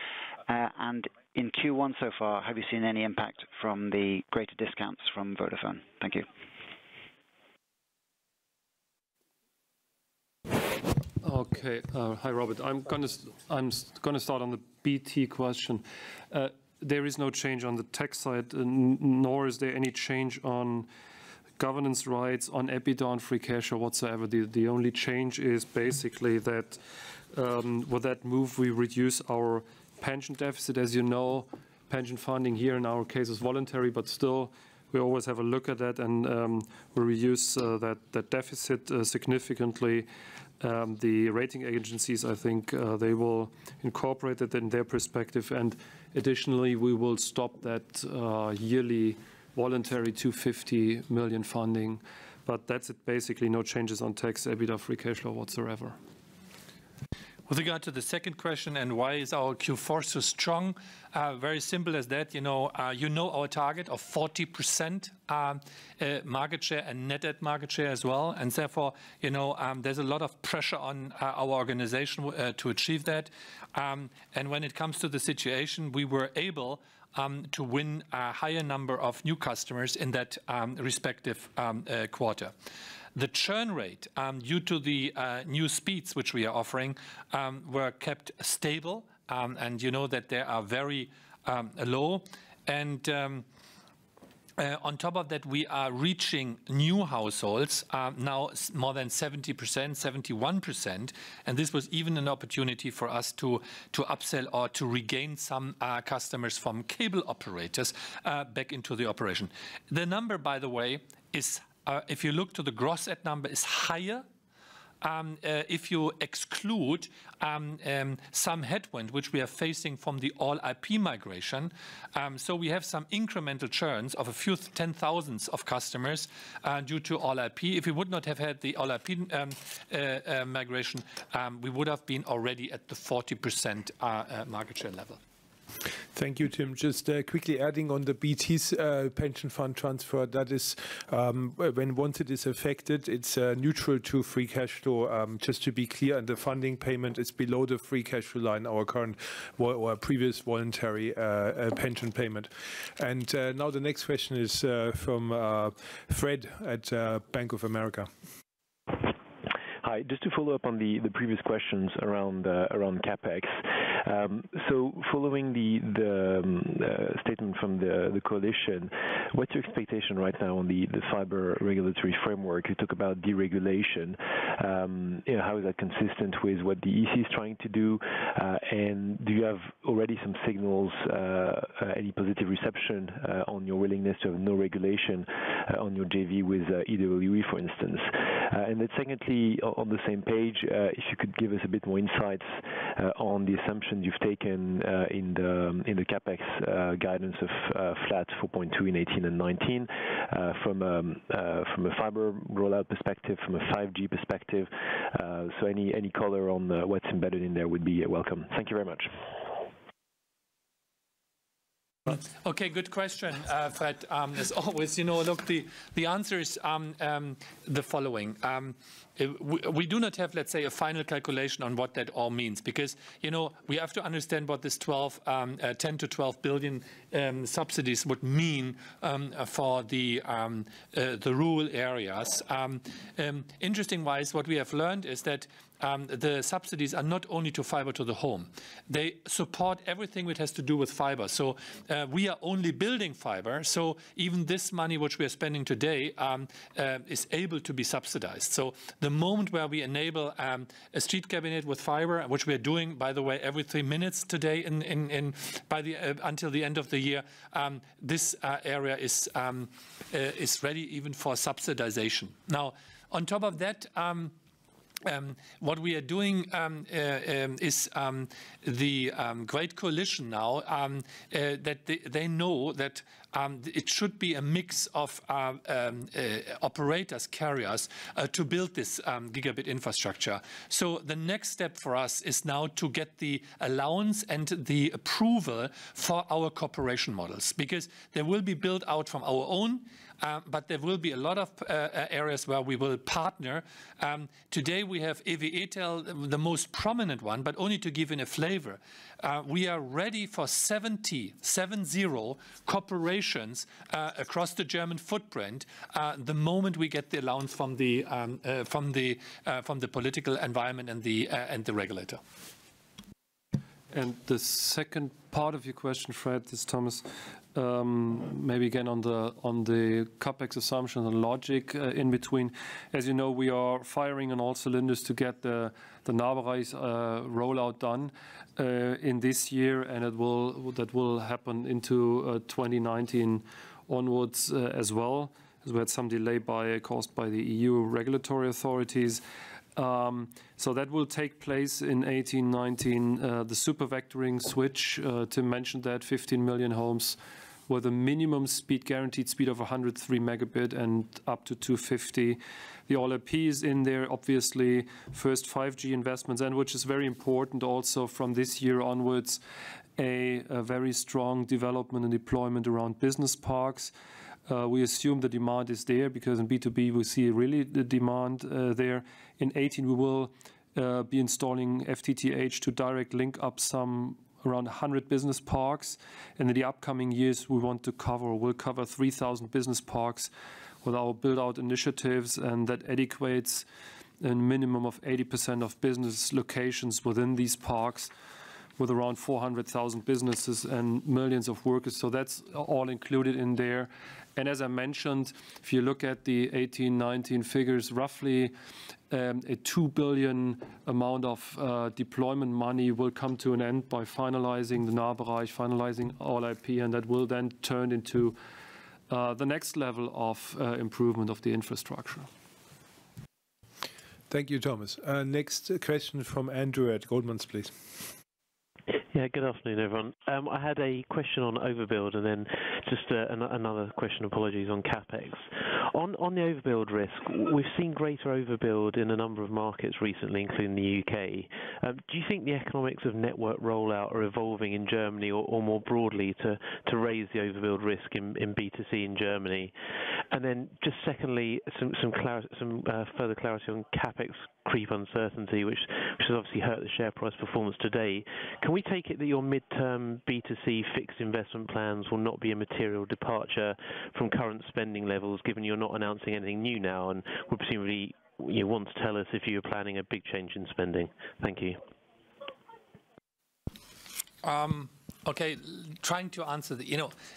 And in Q1 so far, have you seen any impact from the greater discounts from Vodafone? Thank you. Okay. Hi, Robert. I'm gonna start on the BT question. There is no change on the tax side, nor is there any change on governance rights, on EBITDA, on free cash or whatsoever. The only change is basically that with that move we reduce our pension deficit. As you know, pension funding here in our case is voluntary, but still we always have a look at that, and we reduce that deficit significantly. The rating agencies, I think, they will incorporate it in their perspective, and additionally we will stop that yearly voluntary 250 million funding. But that's it, basically no changes on tax, EBITDA, free cash flow whatsoever. With regard to the second question, and why is our Q4 so strong? Very simple as that. You know our target of 40% market share and net add market share as well, and therefore, there's a lot of pressure on our organization to achieve that. And when it comes to the situation, we were able to win a higher number of new customers in that respective quarter. The churn rate, due to the new speeds which we are offering, were kept stable, and you know that they are very low. And on top of that, we are reaching new households, now more than 70%, 71%. And this was even an opportunity for us to upsell or to regain some customers from cable operators back into the operation. The number, by the way, is if you look to the gross add number, is higher if you exclude some headwind which we are facing from the all IP migration. So we have some incremental churns of a few 10,000s of customers due to all IP. If we would not have had the all IP migration, we would have been already at the 40% market share level. Thank you, Tim. Just quickly adding on the BT's pension fund transfer, that is, once it is affected, it's neutral to free cash flow. Just to be clear, and the funding payment is below the free cash flow line, our current or previous voluntary pension payment. And now the next question is from Fred at Bank of America. Hi, just to follow up on the previous questions around capex. So following the statement from the coalition, what's your expectation right now on the fiber regulatory framework? You talk about deregulation. How is that consistent with what the EC is trying to do? And do you have already some signals, any positive reception on your willingness to have no regulation on your JV with EWE, for instance? And then secondly, on the same page, if you could give us a bit more insights on the assumptions you've taken in the capex guidance of flat 4.2 in 18 and 19 from a fiber rollout perspective, from a 5G perspective. So any color on what's embedded in there would be welcome. Thank you very much. Okay, good question, Fred. As always, look, the answer is the following. We do not have, let's say, a final calculation on what that all means, because, we have to understand what this 10 to 12 billion subsidies would mean for the rural areas. Interesting-wise, what we have learned is that the subsidies are not only to fiber to the home. They support everything which has to do with fiber. So we are only building fiber. So even this money which we are spending today is able to be subsidized. So the moment where we enable a street cabinet with fiber, which we are doing, by the way, every 3 minutes today until the end of the year, this area is ready even for subsidization. Now, on top of that, what we are doing is the Great Coalition now, that they know that it should be a mix of operators, carriers, to build this gigabit infrastructure. So the next step for us is now to get the allowance and the approval for our cooperation models, because they will be built out from our own, but there will be a lot of areas where we will partner. Today we have EWE, the most prominent one, but only to give in a flavor. We are ready for 70 corporations across the German footprint the moment we get the allowance from the political environment and the regulator. And the second part of your question, Fred, is Thomas. Maybe again on the capex assumptions and logic in between. As you know, we are firing on all cylinders to get the Nahbereich rollout done in this year, and that will happen into 2019 onwards as well, as we had some delay caused by the EU regulatory authorities. So that will take place in 18-19. The super vectoring switch, Tim mentioned that, 15 million homes with a minimum guaranteed speed of 103 megabit and up to 250 The All-IP is in there, obviously, first 5G investments, and which is very important also from this year onwards, a very strong development and deployment around business parks. We assume the demand is there because in B2B we see really the demand there. In 2018 we will be installing FTTH to direct link up some around 100 business parks. And in the upcoming years we want to cover, we'll cover 3,000 business parks with our build-out initiatives, and that adequates a minimum of 80% of business locations within these parks, with around 400,000 businesses and millions of workers. So that's all included in there. And as I mentioned, if you look at the 18-19 figures, roughly a 2 billion amount of deployment money will come to an end by finalizing the Nahbereich, finalizing All-IP, and that will then turn into the next level of improvement of the infrastructure. Thank you, Thomas. Next question from Andrew at Goldman Sachs, please. Yeah, good afternoon, everyone. I had a question on overbuild and then just another question, apologies, on CapEx. On the overbuild risk, we've seen greater overbuild in a number of markets recently, including the UK. Do you think the economics of network rollout are evolving in Germany or more broadly to raise the overbuild risk in B2C in Germany? And then just secondly, some further clarity on CapEx creep uncertainty, which has obviously hurt the share price performance today. Can we take it that your midterm B2C fixed investment plans will not be a material departure from current spending levels, given you're not announcing anything new now, and would presumably you want to tell us if you're planning a big change in spending? Thank you. Okay, trying to answer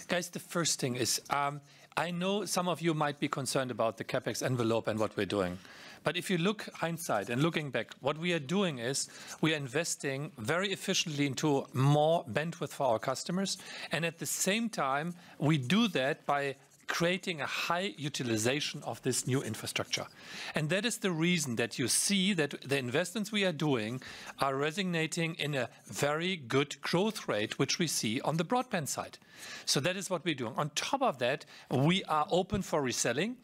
guys, the first thing is, I know some of you might be concerned about the CapEx envelope and what we're doing. But if you look hindsight and looking back, what we are doing is we are investing very efficiently into more bandwidth for our customers. And at the same time, we do that by creating a high utilization of this new infrastructure. And that is the reason that you see that the investments we are doing are resonating in a very good growth rate, which we see on the broadband side. So that is what we're doing. On top of that, we are open for reselling,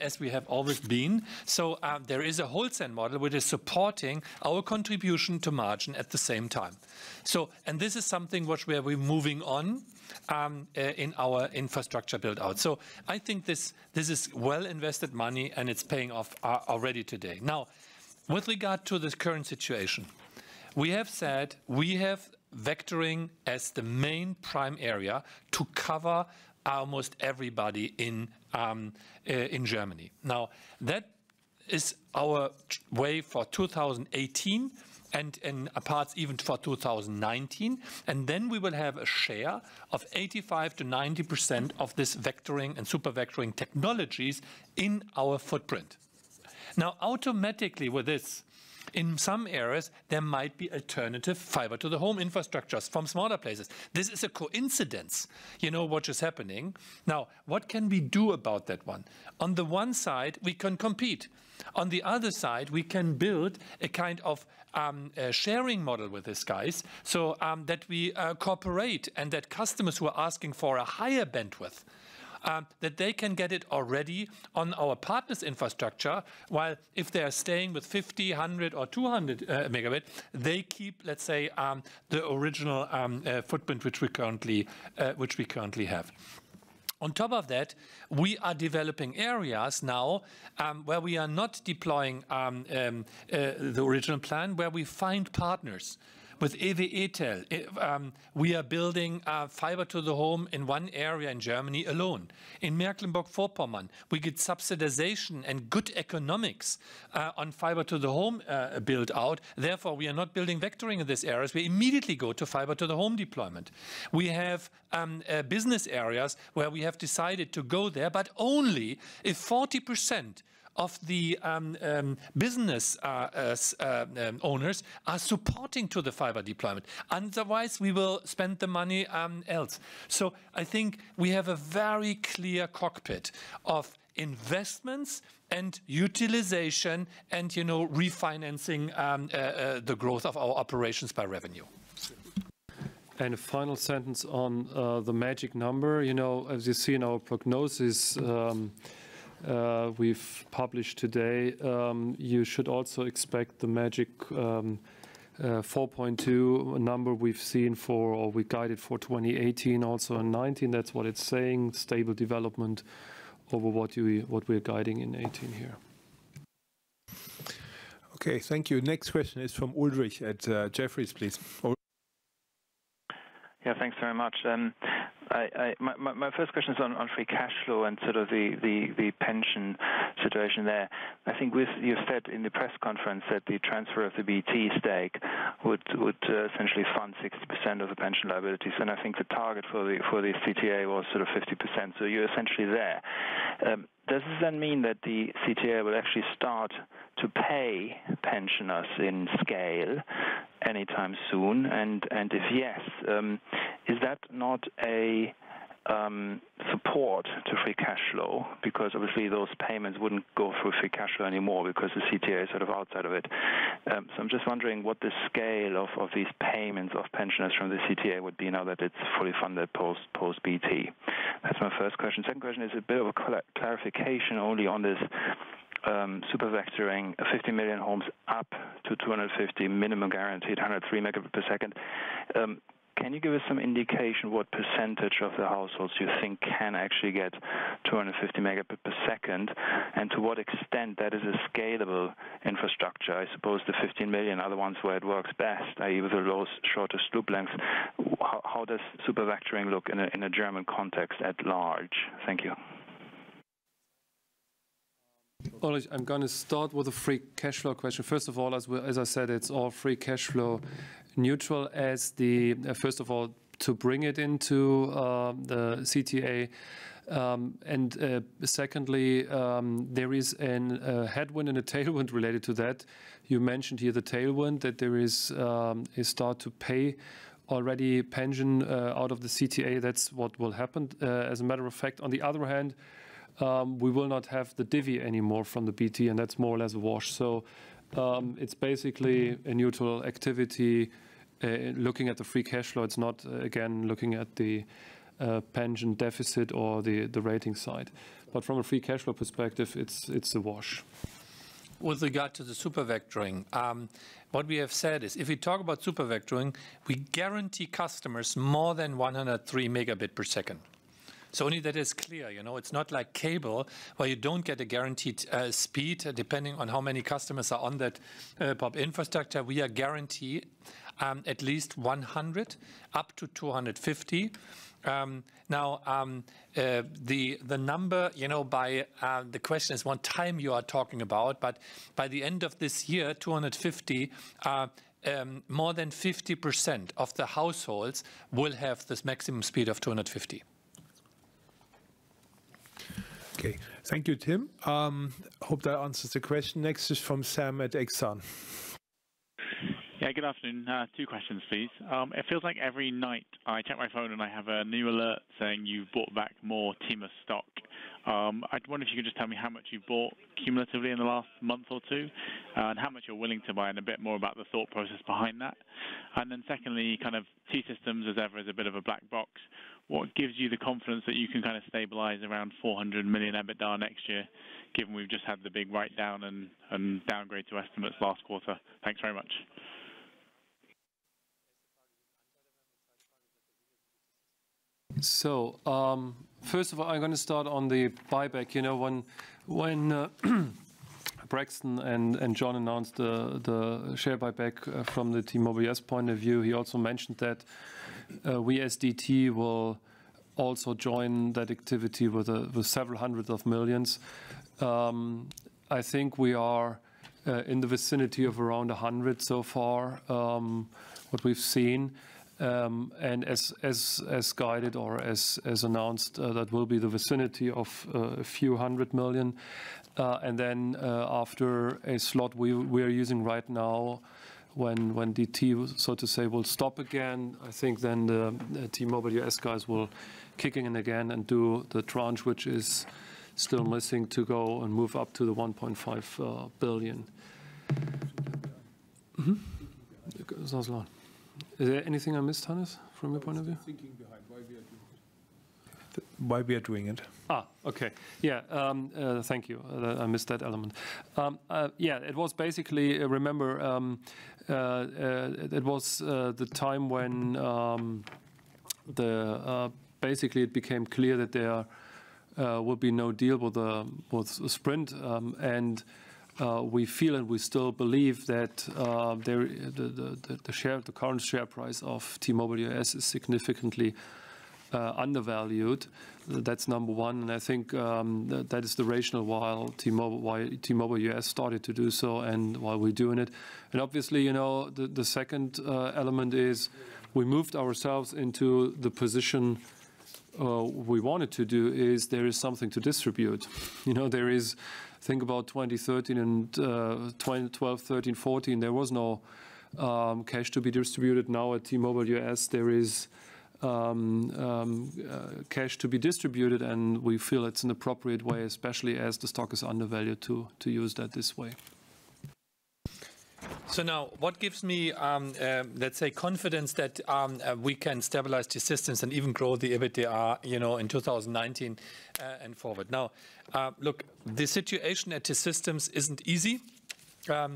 as we have always been. So there is a wholesale model which is supporting our contribution to margin at the same time. So, and this is something which we're moving on in our infrastructure build out. So I think this is well invested money and it's paying off already today. Now, with regard to the current situation, we have said we have vectoring as the main prime area to cover almost everybody in Germany. Now, that is our way for 2018 and in parts even for 2019. And then we will have a share of 85 to 90% of this vectoring and super vectoring technologies in our footprint. Now, automatically with this, in some areas, there might be alternative fiber to the home infrastructures from smaller places. This is a coincidence, what is happening. Now, what can we do about that one? On the one side, we can compete. On the other side, we can build a kind of sharing model with these guys so that we cooperate and that customers who are asking for a higher bandwidth that they can get it already on our partners' infrastructure, while if they are staying with 50, 100 or 200 megabit, they keep, let's say, the original footprint which we currently have. On top of that, we are developing areas now where we are not deploying the original plan, where we find partners. With EWE-Tel, we are building fiber to the home in one area in Germany alone. In Mecklenburg-Vorpommern, we get subsidization and good economics on fiber to the home build out. Therefore, we are not building vectoring in these areas. We immediately go to fiber to the home deployment. We have business areas where we have decided to go there, but only if 40% of the business owners are supporting to the fiber deployment. Otherwise, we will spend the money else. So I think we have a very clear cockpit of investments and utilization and, refinancing the growth of our operations by revenue. And a final sentence on the magic number. As you see in our prognosis, we've published today, you should also expect the magic 4.2 number we've seen for, or we guided for 2018, also in 19. That's what it's saying, stable development over what we're guiding in 18 here. Okay, thank you. Next question is from Ulrich at Jefferies, please. Yeah, thanks very much. My first question is on free cash flow and sort of the pension situation there. I think you said in the press conference that the transfer of the BT stake would essentially fund 60% of the pension liabilities, and I think the target for the CTA was sort of 50%. So you're essentially there. Does this then mean that the CTA will actually start to pay pensioners in scale anytime soon? And if yes, is that not a support to free cash flow? Because obviously those payments wouldn't go through free cash flow anymore because the CTA is sort of outside of it. So I'm just wondering what the scale of these payments of pensioners from the CTA would be now that it's fully funded post BT. That's my first question. Second question is a bit of a clarification only on this super vectoring 50 million homes up to 250 minimum guaranteed 103 megabit per second. Can you give us some indication what percentage of the households you think can actually get 250 megabit per second, and to what extent that is a scalable infrastructure? I suppose the 15 million are the ones where it works best, i.e. with the shortest loop lengths. How does super vectoring look in a German context at large? Thank you. Ulrich, I'm going to start with a free cash flow question. First of all, as I said, it's all free cash flow neutral as the, first of all, to bring it into the CTA. And secondly, there is a headwind and a tailwind related to that. You mentioned here the tailwind, that there is a start to pay already pension out of the CTA. That's what will happen. As a matter of fact, on the other hand, we will not have the divvy anymore from the BT, and that's more or less a wash. So it's basically a neutral activity. Looking at the free cash flow, it's not, again, looking at the pension deficit or the rating side. But from a free cash flow perspective, it's a wash. With regard to the super vectoring, what we have said is if we talk about super vectoring, we guarantee customers more than 103 megabit per second. So only that is clear, you know, it's not like cable where you don't get a guaranteed speed depending on how many customers are on that POP infrastructure. We are guaranteed at least 100 up to 250. Now, the number, you know, by the question is what time you are talking about, but by the end of this year, 250, more than 50% of the households will have this maximum speed of 250. Okay, thank you, Tim. Hope that answers the question. Next is from Sam at Exxon. Yeah, good afternoon. Two questions, please. It feels like every night I check my phone and I have a new alert saying you've bought back more T-Mobile stock. I wonder if you could just tell me how much you've bought cumulatively in the last month or two, and how much you're willing to buy, and a bit more about the thought process behind that. And then secondly, kind of T-Systems as ever is a bit of a black box. What gives you the confidence that you can kind of stabilize around 400 million EBITDA next year, given we've just had the big write-down and downgrade to estimates last quarter? Thanks very much. So, first of all, I'm going to start on the buyback. You know, when Braxton and John announced the share buyback from the T-Mobile US point of view, he also mentioned that we as DT will also join that activity with several hundreds of millions. I think we are in the vicinity of around 100 so far, what we've seen. And as guided or as announced, that will be the vicinity of a few hundred million. And then after a slot we are using right now, when DT, so to say, will stop again, I think then the T-Mobile US guys will kick in again and do the tranche, which is still missing to go and move up to the 1.5 billion. Mm-hmm. Is there anything I missed, Hannes, from your point of view? Thinking behind why we are doing it. why we are doing it. Okay. Yeah, thank you. I missed that element. Yeah, it was basically, remember, it was the time when basically it became clear that there will be no deal with Sprint, and we feel and we still believe that the current share price of T-Mobile US is significantly undervalued. That's number one, and I think that is the rationale why T-Mobile US started to do so, and why we're doing it. And obviously, you know, the second element is we moved ourselves into the position we wanted to do. Is there is something to distribute? You know, there is. Think about 2013 and 2012, 13, 14. There was no cash to be distributed. Now at T-Mobile US, there is cash to be distributed, and we feel it's an appropriate way, especially as the stock is undervalued, to use that this way. So now, what gives me, let's say, confidence that we can stabilize the systems and even grow the EBITDA, you know, in 2019 and forward? Now, look, the situation at the systems isn't easy.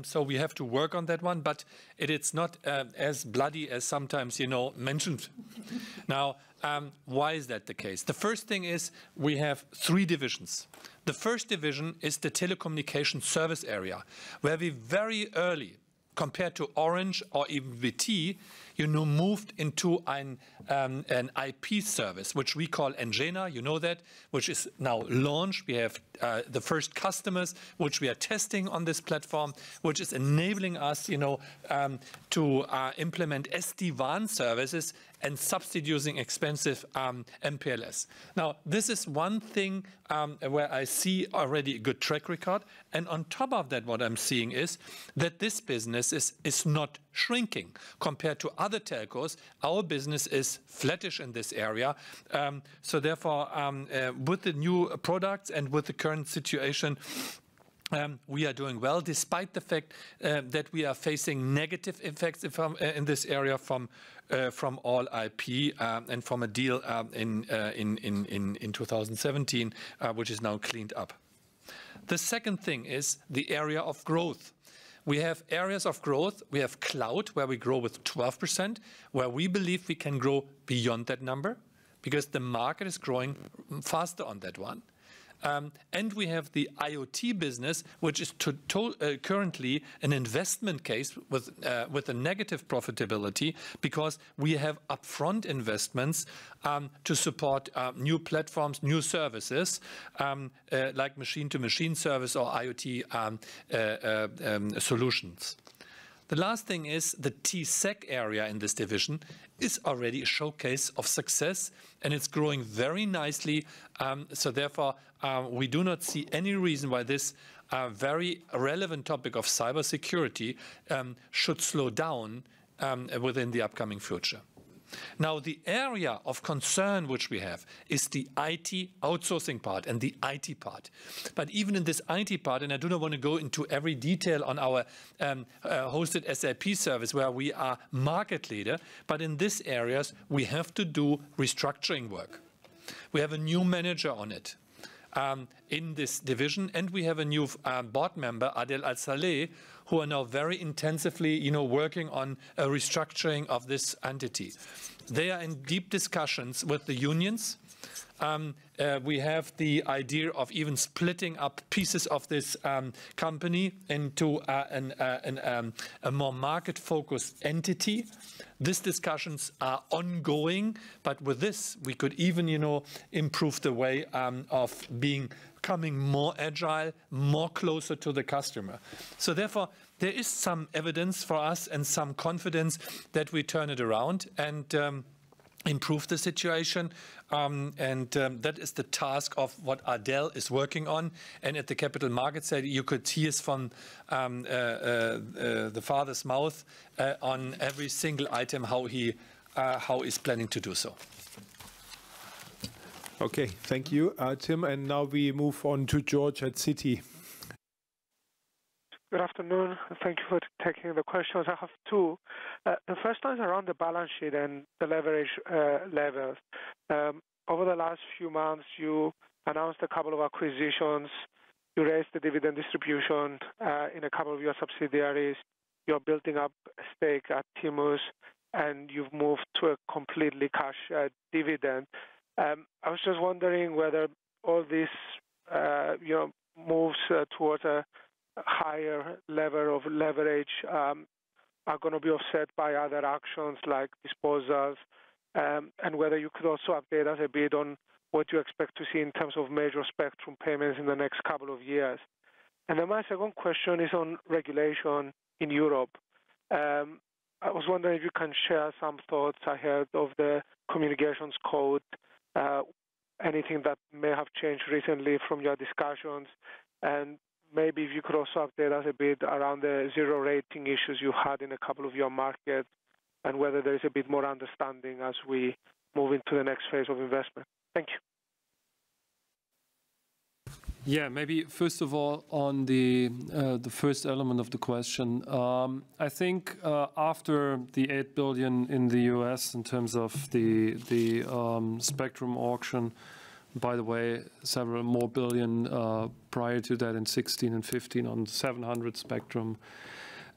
So we have to work on that one, but it's not as bloody as sometimes, you know, mentioned. Now, why is that the case? The first thing is we have 3 divisions. The first division is the telecommunication service area, where we very early, compared to Orange or even BT, you know, moved into an IP service, which we call Engena, you know that, which is now launched. We have the first customers, which we are testing on this platform, which is enabling us, you know, to implement SD-WAN services and substituting expensive MPLS. Now, this is one thing where I see already a good track record. And on top of that, what I'm seeing is that this business is not shrinking compared to other telcos. Our business is flattish in this area. So therefore, with the new products and with the current situation, we are doing well, despite the fact that we are facing negative effects in this area from all IP and from a deal in 2017, which is now cleaned up. The second thing is the area of growth. We have areas of growth. We have cloud, where we grow with 12%, where we believe we can grow beyond that number because the market is growing faster on that one. And we have the IoT business, which is currently an investment case with a negative profitability, because we have upfront investments to support new platforms, new services, like machine-to-machine service or IoT solutions. The last thing is the TSEC area in this division is already a showcase of success, and it's growing very nicely. So therefore, we do not see any reason why this very relevant topic of cybersecurity should slow down within the upcoming future. Now, the area of concern which we have is the IT outsourcing part and the IT part. But even in this IT part, and I do not want to go into every detail on our hosted SAP service where we are market leader, but in these areas we have to do restructuring work. We have a new manager on it in this division, and we have a new board member, Adel Al-Saleh, who are now very intensively, you know, working on a restructuring of this entity. They are in deep discussions with the unions. We have the idea of even splitting up pieces of this company into a more market-focused entity. These discussions are ongoing, but with this, we could even, you know, improve the way of becoming more agile, more closer to the customer. So therefore, there is some evidence for us and some confidence that we turn it around and improve the situation. That is the task of what Adel is working on. And at the Capital Markets Day, you could hear from the father's mouth on every single item how he's planning to do so. Okay, thank you, Tim. And now we move on to George at Citi. Good afternoon. Thank you for taking the questions. I have 2. The first one is around the balance sheet and the leverage levels. over the last few months, you announced a couple of acquisitions. You raised the dividend distribution in a couple of your subsidiaries. You're building up a stake at Timus, and you've moved to a completely cash dividend. I was just wondering whether all these moves towards a higher level of leverage are going to be offset by other actions like disposals, and whether you could also update us a bit on what you expect to see in terms of major spectrum payments in the next couple of years. And then my second question is on regulation in Europe. I was wondering if you can share some thoughts ahead of the communications code, anything that may have changed recently from your discussions, and maybe if you could also update us a bit around the zero rating issues you had in a couple of your markets, and whether there is a bit more understanding as we move into the next phase of investment. Thank you. Yeah, maybe first of all on the first element of the question, I think after the 8 billion in the US in terms of the spectrum auction, by the way, several more billion prior to that in 16 and 15 on 700 spectrum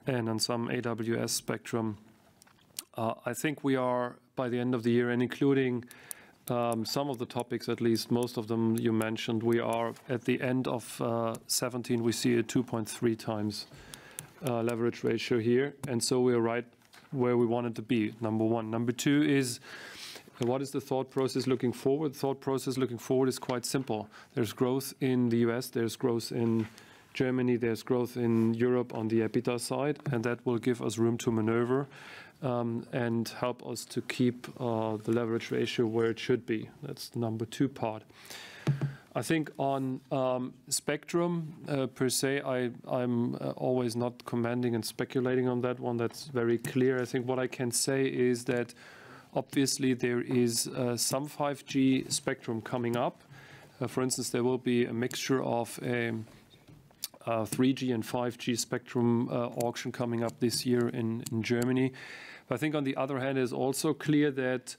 and on some AWS spectrum. I think we are by the end of the year, and including some of the topics, at least most of them you mentioned, we are at the end of 17, we see a 2.3 times leverage ratio here. And so we are right where we wanted to be, number one. Number two is, what is the thought process looking forward? The thought process looking forward is quite simple. There's growth in the US, there's growth in Germany, there's growth in Europe on the EBITDA side, and that will give us room to maneuver and help us to keep the leverage ratio where it should be. That's the number two part. I think on spectrum per se, I'm always not commenting and speculating on that one. That's very clear. I think what I can say is that obviously there is some 5G spectrum coming up. For instance, there will be a mixture of a 3G and 5G spectrum auction coming up this year in Germany. But I think on the other hand, it's also clear that,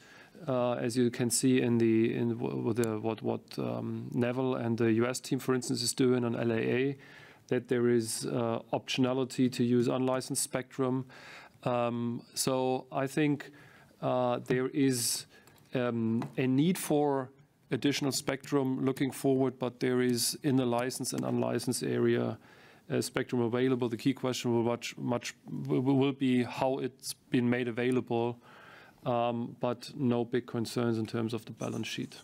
as you can see what Neville and the US team, for instance, is doing on LAA, that there is optionality to use unlicensed spectrum. So I think there is a need for additional spectrum looking forward, but there is in the licensed and unlicensed area spectrum available. The key question will be how it's been made available, but no big concerns in terms of the balance sheet.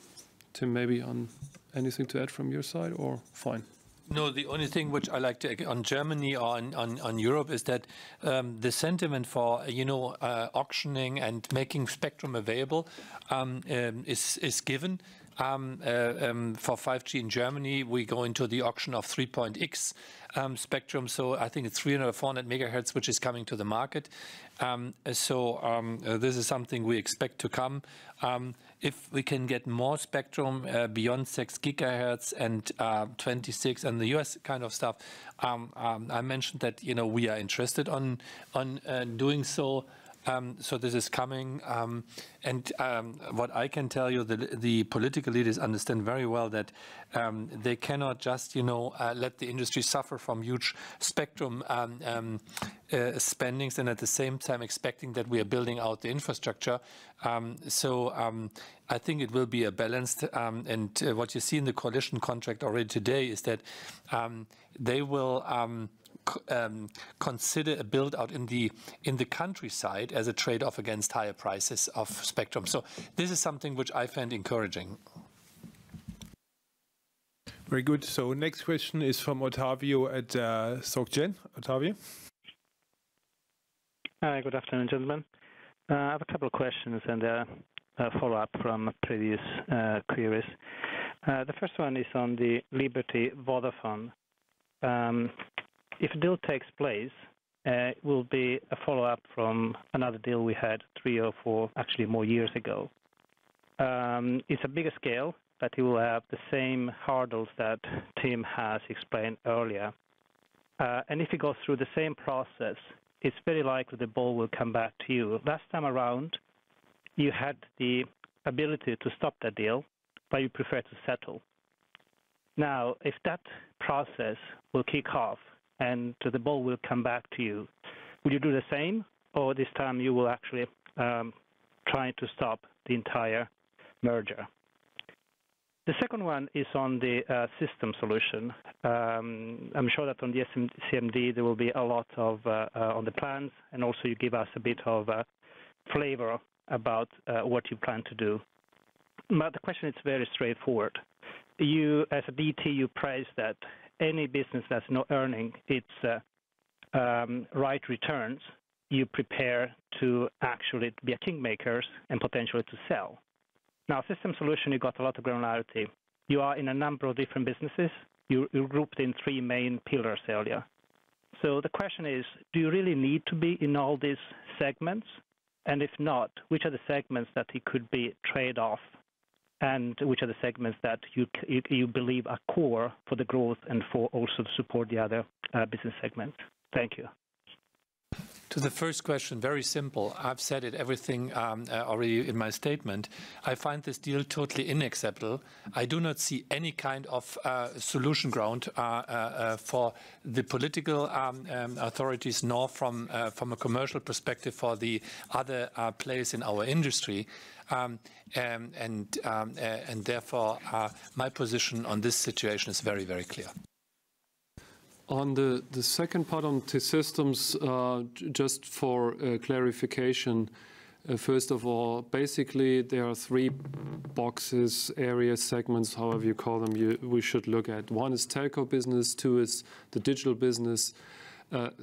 Tim, maybe on anything to add from your side, or fine? No, the only thing which I like to on Germany or on Europe is that the sentiment for auctioning and making spectrum available is given. For 5G in Germany, we go into the auction of 3.x spectrum. So I think it's 300 or 400 megahertz, which is coming to the market. This is something we expect to come. If we can get more spectrum beyond 6 gigahertz and 26 and the US kind of stuff, I mentioned that we are interested on doing so. So this is coming, and what I can tell you, the political leaders understand very well that they cannot just, let the industry suffer from huge spectrum spendings, and at the same time expecting that we are building out the infrastructure. I think it will be a balanced, and what you see in the coalition contract already today is that they will consider a build out in the countryside as a trade-off against higher prices of spectrum. So this is something which I find encouraging. Very good. So next question is from Ottavio at SocGen. Ottavio. Hi, good afternoon, gentlemen. I have a couple of questions and a follow-up from previous queries. The first one is on the Liberty Vodafone. If a deal takes place, it will be a follow-up from another deal we had 3 or 4, actually more years ago. It's a bigger scale, but it will have the same hurdles that Tim has explained earlier. And if it goes through the same process, it's very likely the ball will come back to you. Last time around, you had the ability to stop that deal but you prefer to settle. Now, if that process will kick off and the ball will come back to you, will you do the same, or this time you will actually try to stop the entire merger? The second one is on the system solution. I'm sure that on the CMD there will be a lot of on the plans, and also you give us a bit of flavor about what you plan to do. But the question is very straightforward. You, as a DT, you praise that any business that's not earning its right returns, you prepare to actually be a kingmaker and potentially to sell. Now, system solution, you got a lot of granularity. You are in a number of different businesses. You're grouped in three main pillars earlier. So the question is, do you really need to be in all these segments? And if not, which are the segments that it could be trade off, and which are the segments that you believe are core for the growth and for also to support the other business segments? Thank you. To the first question, very simple. I've said it everything already in my statement. I find this deal totally unacceptable. I do not see any kind of solution ground for the political authorities, nor from a commercial perspective for the other players in our industry. And therefore, my position on this situation is very, very clear. On the second part on T-Systems, just for clarification, first of all, basically there are three boxes, areas, segments, however you call them, we should look at. One is telco business, two is the digital business,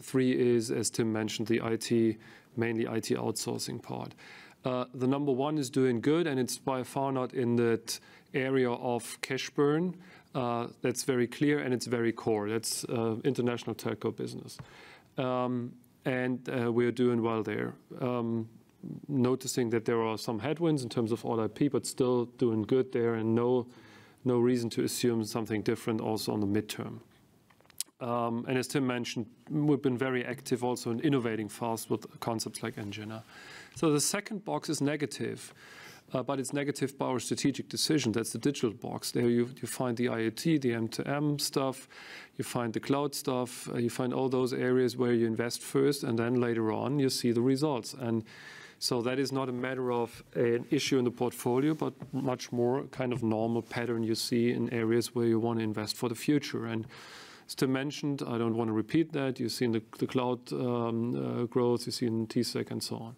three is, as Tim mentioned, the IT, mainly IT outsourcing part. The number one is doing good, and it's by far not in that area of cash burn. That's very clear, and it's very core. That's international telco business. And we're doing well there. Noticing that there are some headwinds in terms of all IP, but still doing good there, and no reason to assume something different also on the midterm. And as Tim mentioned, we've been very active also in innovating fast with concepts like Engina. So the second box is negative. But it's negative by our strategic decision. That's the digital box. There you find the IoT, the M2M stuff, you find the cloud stuff, you find all those areas where you invest first, and then later on you see the results. And so that is not a matter of an issue in the portfolio, but much more kind of normal pattern you see in areas where you want to invest for the future. And as Tim mentioned, I don't want to repeat that. You see in the cloud growth, you see in TSEC and so on.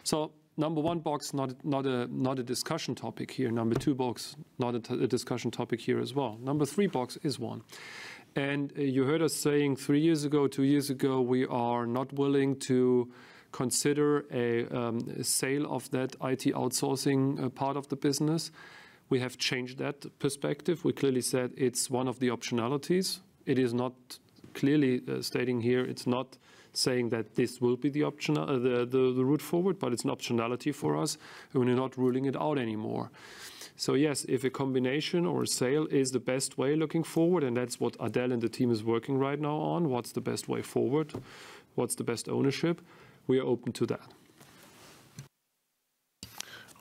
So number one box, not a discussion topic here. Number two box, not a discussion topic here as well. Number three box is one. And you heard us saying 3 years ago, 2 years ago, we are not willing to consider a sale of that IT outsourcing part of the business. We have changed that perspective. We clearly said it's one of the optionalities. It is not clearly stating here, it's not saying that this will be the option, the route forward, but it's an optionality for us, and we're not ruling it out anymore. So yes, if a combination or a sale is the best way looking forward, and that's what Adele and the team is working right now on, what's the best way forward, what's the best ownership, we are open to that.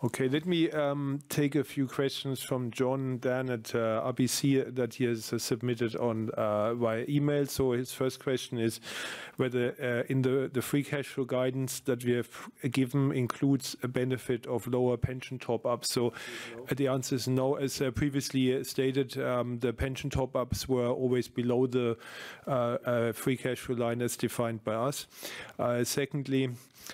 Okay, let me take a few questions from John Dan at RBC that he has submitted on via email. So his first question is whether in the free cash flow guidance that we have given includes a benefit of lower pension top-ups. So the answer is no. As previously stated, the pension top-ups were always below the free cash flow line as defined by us. Secondly,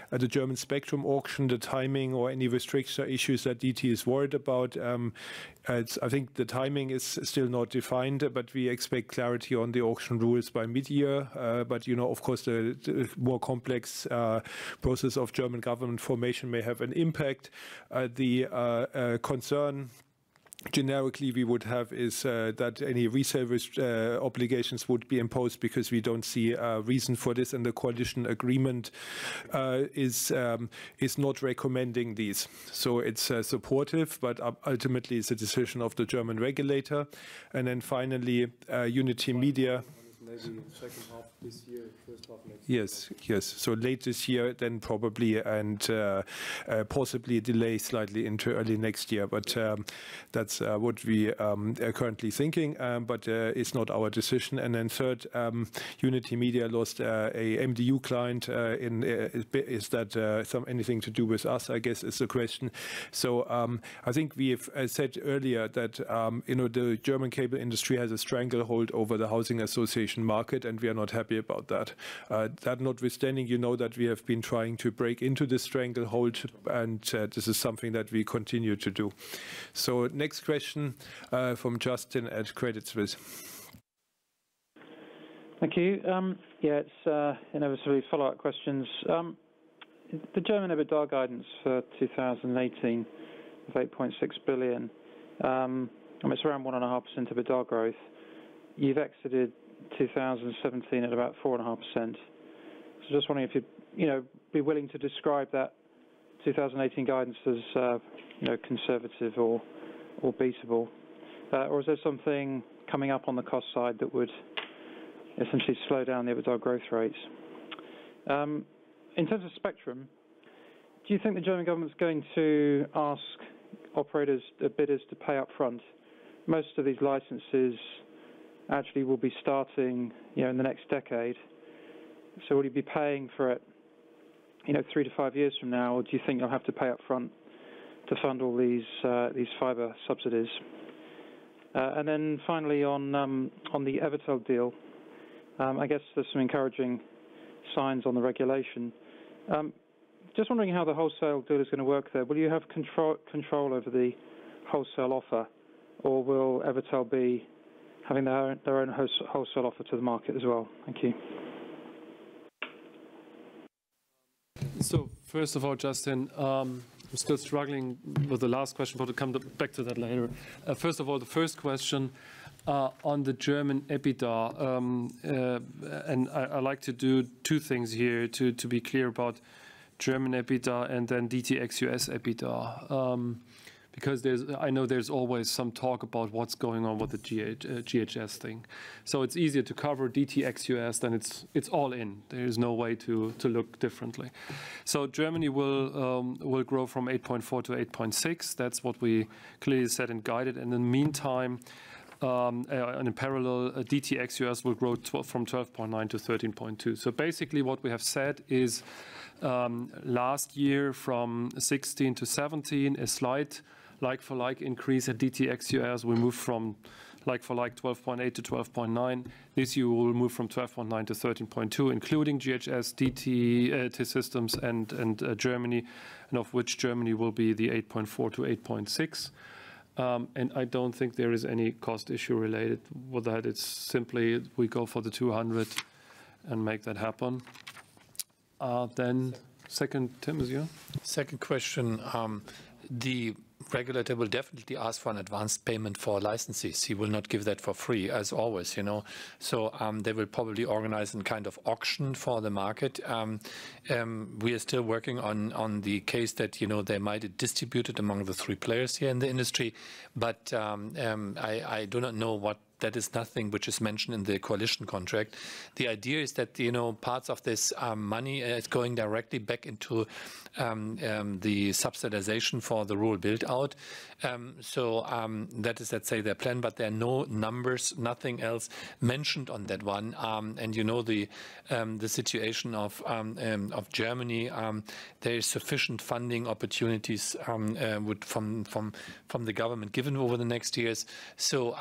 the German spectrum auction, the timing or any restriction issues that DT is worried about. I think the timing is still not defined, but we expect clarity on the auction rules by mid-year. But, you know, of course, the more complex process of German government formation may have an impact. The concern generically we would have is that any resale obligations would be imposed because we don't see a reason for this, and the coalition agreement is not recommending these. So it's supportive, but ultimately it's a decision of the German regulator. And then finally, Unity Media. maybe second half this year, first half next year. Yes. So late this year, then probably, and possibly a delay slightly into early next year. But that's what we are currently thinking. But it's not our decision. And then third, Unity Media lost a MDU client. Is that anything to do with us? I guess is the question. So I think we have said earlier that the German cable industry has a stranglehold over the housing association market, and we are not happy about that. That notwithstanding, you know that we have been trying to break into this stranglehold, and this is something that we continue to do. So next question from Justin at Credit Suisse. Thank you. It's inevitably follow-up questions. The German EBITDA guidance for 2018 of 8.6 billion, it's around 1.5% EBITDA growth. You've exited 2017 at about 4.5%. So just wondering if you'd be willing to describe that 2018 guidance as conservative or beatable, or is there something coming up on the cost side that would essentially slow down the EBITDA growth rates? In terms of spectrum, do you think the German government's going to ask bidders to pay up front? Most of these licenses actually will be starting, in the next decade. So will you be paying for it, 3 to 5 years from now, or do you think you'll have to pay up front to fund all these fibre subsidies? And then finally, on the Evertel deal, I guess there's some encouraging signs on the regulation. Just wondering how the wholesale deal is going to work there. Will you have control over the wholesale offer, or will Evertel be having their own wholesale offer to the market as well? Thank you. So first of all, Justin, I'm still struggling with the last question, but I'll come back to that later. First of all, the first question on the German EBITDA, and I like to do two things here to be clear about German EBITDA and then DTEGY EBITDA. Because I know there's always some talk about what's going on with the GHS thing. So it's easier to cover DTEGY than it's all in. There is no way to look differently. So Germany will grow from 8.4 to 8.6. That's what we clearly said and guided. And in the meantime, and in parallel, DTEGY will grow from 12.9 to 13.2. So basically what we have said is last year from 16 to 17, a slight like-for-like increase at DTEGY. We moved from like-for-like 12.8 to 12.9. This year we will move from 12.9 to 13.2, including GHS, DT systems, and Germany, and of which Germany will be the 8.4 to 8.6. And I don't think there is any cost issue related with that. It's simply we go for the 200 and make that happen. Then second, Tim, is you? Second question. The regulator will definitely ask for an advance payment for licenses. He will not give that for free, as always, So they will probably organize a kind of auction for the market. We are still working on the case that, they might distribute it among the three players here in the industry. But I do not know what. That is nothing which is mentioned in the coalition contract. The idea is that, parts of this money is going directly back into the subsidization for the rural build-out. That is, let's say, their plan, but there are no numbers, nothing else mentioned on that one. And the situation of Germany, there is sufficient funding opportunities from the government given over the next years. So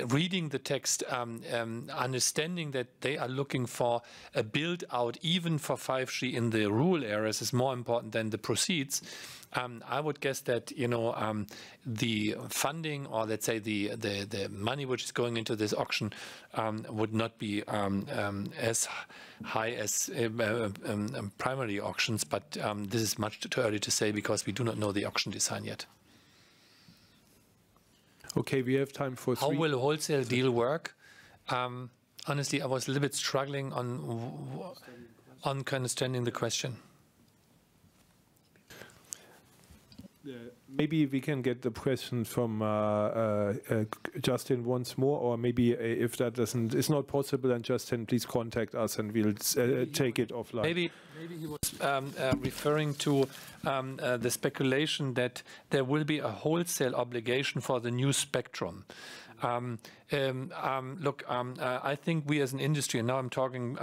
reading the text, understanding that they are looking for a build-out even for 5G in the rural areas is more important than the proceeds. I would guess that the funding, or let's say the money which is going into this auction would not be as high as primary auctions, but this is much too early to say because we do not know the auction design yet. Okay, we have time for three. How will a wholesale deal work? Honestly, I was a little bit struggling on understanding the question. Maybe we can get the question from Justin once more, or maybe if that is not possible, then Justin, please contact us and we'll take it offline. Maybe he was referring to the speculation that there will be a wholesale obligation for the new spectrum. Look, I think we as an industry, and now I'm talking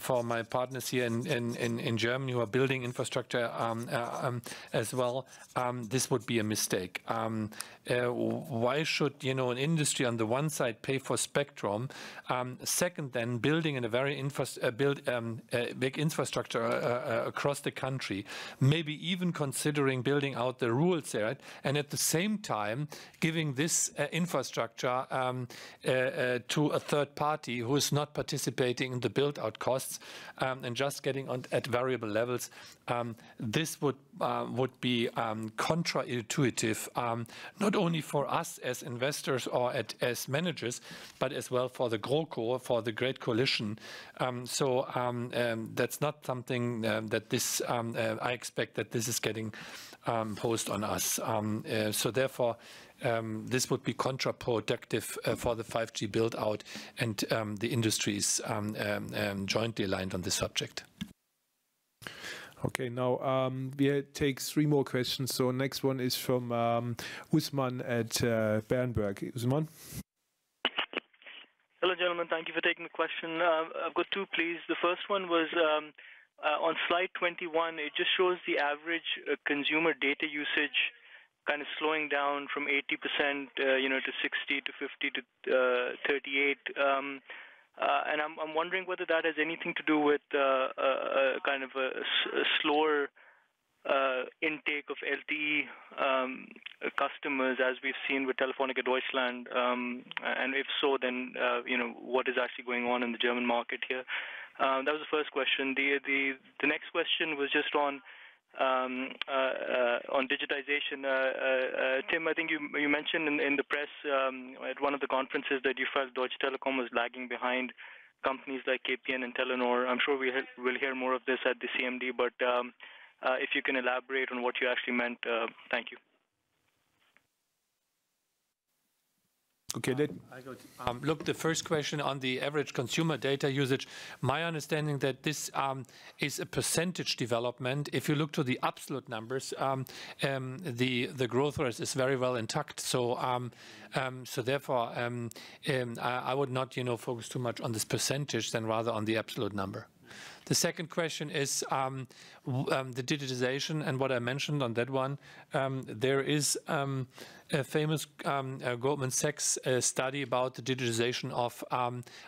for my partners here in Germany who are building infrastructure as well, this would be a mistake. Why should an industry on the one side pay for spectrum? Second, then building in a very big infrastructure across the country, maybe even considering building out the rural area, and at the same time giving this infrastructure to a third party who is not participating in the build-out costs and just getting on at variable levels. This would be counterintuitive, not only for us as investors or as managers, but as well for the GroKo, for the Great Coalition. So that's not something that this I expect that this is getting posed on us. So therefore, this would be counterproductive for the 5G build-out, and the industry is jointly aligned on this subject. Okay, now we take 3 more questions. So next one is from Usman at Berenberg. Usman? Hello, gentlemen. Thank you for taking the question. I've got 2, please. The first one was on slide 21. It just shows the average consumer data usage kind of slowing down from 80%, to 60 to 50 to 38. And I'm wondering whether that has anything to do with kind of a slower intake of LTE customers, as we've seen with Telefonica Deutschland, and if so, then what is actually going on in the German market here? That was the first question. The next question was just on digitization. Tim, I think you mentioned in the press at one of the conferences that you felt Deutsche Telekom was lagging behind companies like KPN and Telenor. I'm sure we'll hear more of this at the CMD, but if you can elaborate on what you actually meant, thank you. Okay, look, the first question on the average consumer data usage, my understanding that this is a percentage development. If you look to the absolute numbers, the growth rate is very well intact. So so therefore, I would not focus too much on this percentage than rather on the absolute number. The second question is the digitization, and what I mentioned on that one. There is a famous Goldman Sachs study about the digitization of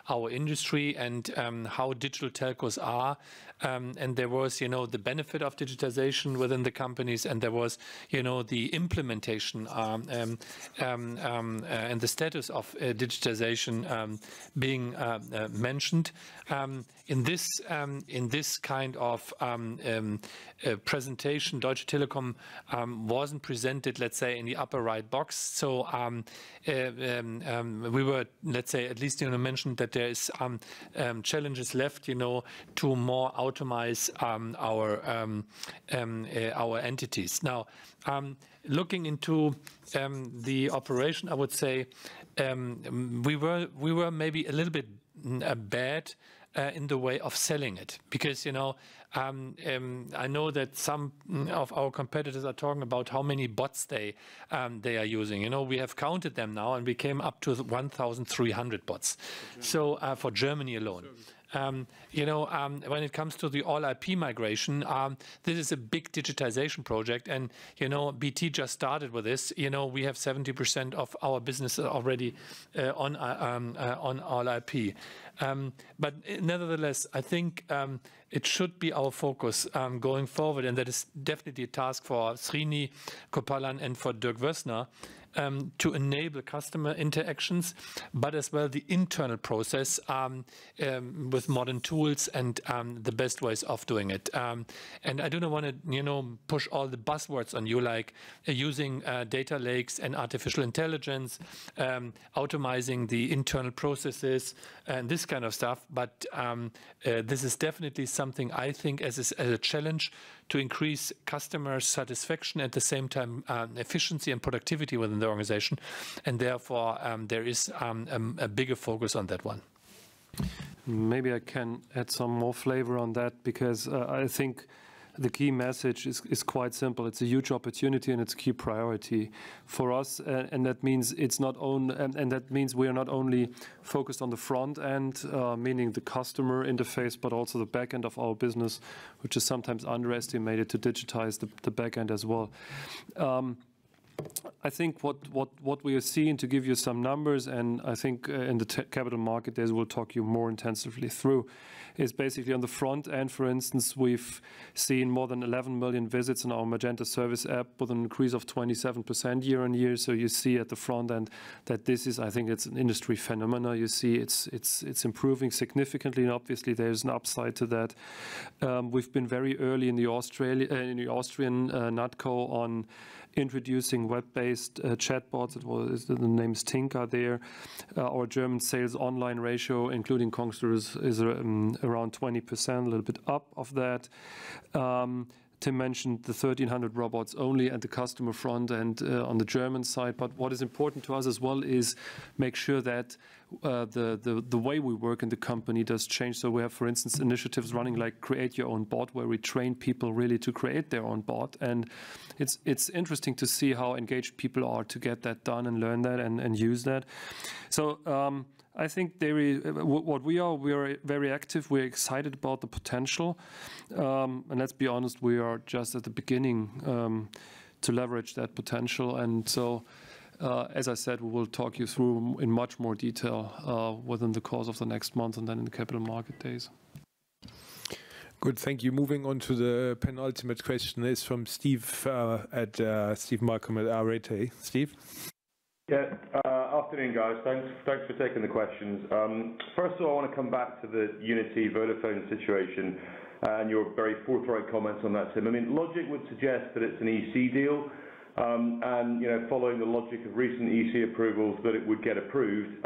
our industry and how digital telcos are. And there was, the benefit of digitization within the companies, and there was, the implementation and the status of digitization being mentioned. In this kind of presentation, Deutsche Telekom wasn't presented, let's say, in the upper right box. So we were, let's say, at least mentioned that there is challenges left, to more automate our entities. Now, looking into the operation, I would say we were maybe a little bit bad in the way of selling it, because I know that some of our competitors are talking about how many bots they are using. We have counted them now, and we came up to 1,300 bots. So for Germany alone. When it comes to the all IP migration, this is a big digitization project, and BT just started with this. We have 70% of our business already on all IP. But nevertheless, I think it should be our focus going forward, and that is definitely a task for Srini Kopalan and for Dirk Wössner, to enable customer interactions, but as well the internal process with modern tools and the best ways of doing it. And I do not want to, push all the buzzwords on you, like using data lakes and artificial intelligence, automizing the internal processes and this kind of stuff. But this is definitely something I think as a challenge to increase customer satisfaction, at the same time efficiency and productivity within the organization. And therefore, there is a bigger focus on that one. Maybe I can add some more flavor on that, because I think the key message is quite simple. It's a huge opportunity and it's a key priority for us, and that means it's not only, and that means we are not only focused on the front end, meaning the customer interface, but also the back end of our business, which is sometimes underestimated, to digitize the back end as well. I think what we are seeing, to give you some numbers, and I think in the capital market days we'll talk you more intensively through, is basically on the front end. For instance, we've seen more than 11 million visits in our Magenta service app, with an increase of 27% year on year. So you see at the front end that this is, I think it's an industry phenomenon. You see it's improving significantly, and obviously there's an upside to that. We've been very early in the Austrian NatCo on introducing web-based chatbots. The name is Tinker there. Our German sales online ratio, including Kongsberg, is around 20%, a little bit up of that. Tim mentioned the 1,300 robots only at the customer front and on the German side. But what is important to us as well is make sure that the way we work in the company does change. So we have, for instance, initiatives running like Create Your Own Bot, where we train people really to create their own bot. And it's interesting to see how engaged people are to get that done and learn that and use that. So I think what we are very active. We're excited about the potential. And let's be honest, we are just at the beginning to leverage that potential. And so, as I said, we will talk you through in much more detail within the course of the next month and then in the capital market days. Good, thank you. Moving on to the penultimate question is from Steve Steve Markham at Arete. Steve? Yeah, afternoon, guys. Thanks for taking the questions. First of all, I want to come back to the Unity Vodafone situation and your very forthright comments on that, Tim. I mean, logic would suggest that it's an EC deal, and following the logic of recent EC approvals, that it would get approved,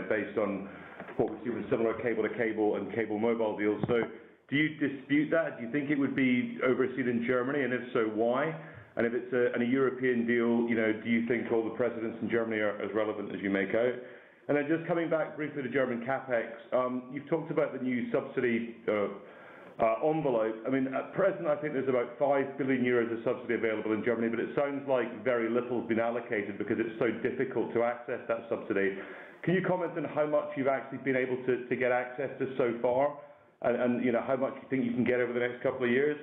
based on what we see with similar cable-to-cable and cable mobile deals. So, do you dispute that? Do you think it would be overseen in Germany, and if so, why? And if it's a European deal, do you think all the precedents in Germany are as relevant as you make out? And then just coming back briefly to German capex, you've talked about the new subsidy envelope. I mean, at present, I think there's about 5 billion euros of subsidy available in Germany, but it sounds like very little has been allocated because it's so difficult to access that subsidy. Can you comment on how much you've actually been able to get access to so far, and how much you think you can get over the next couple of years?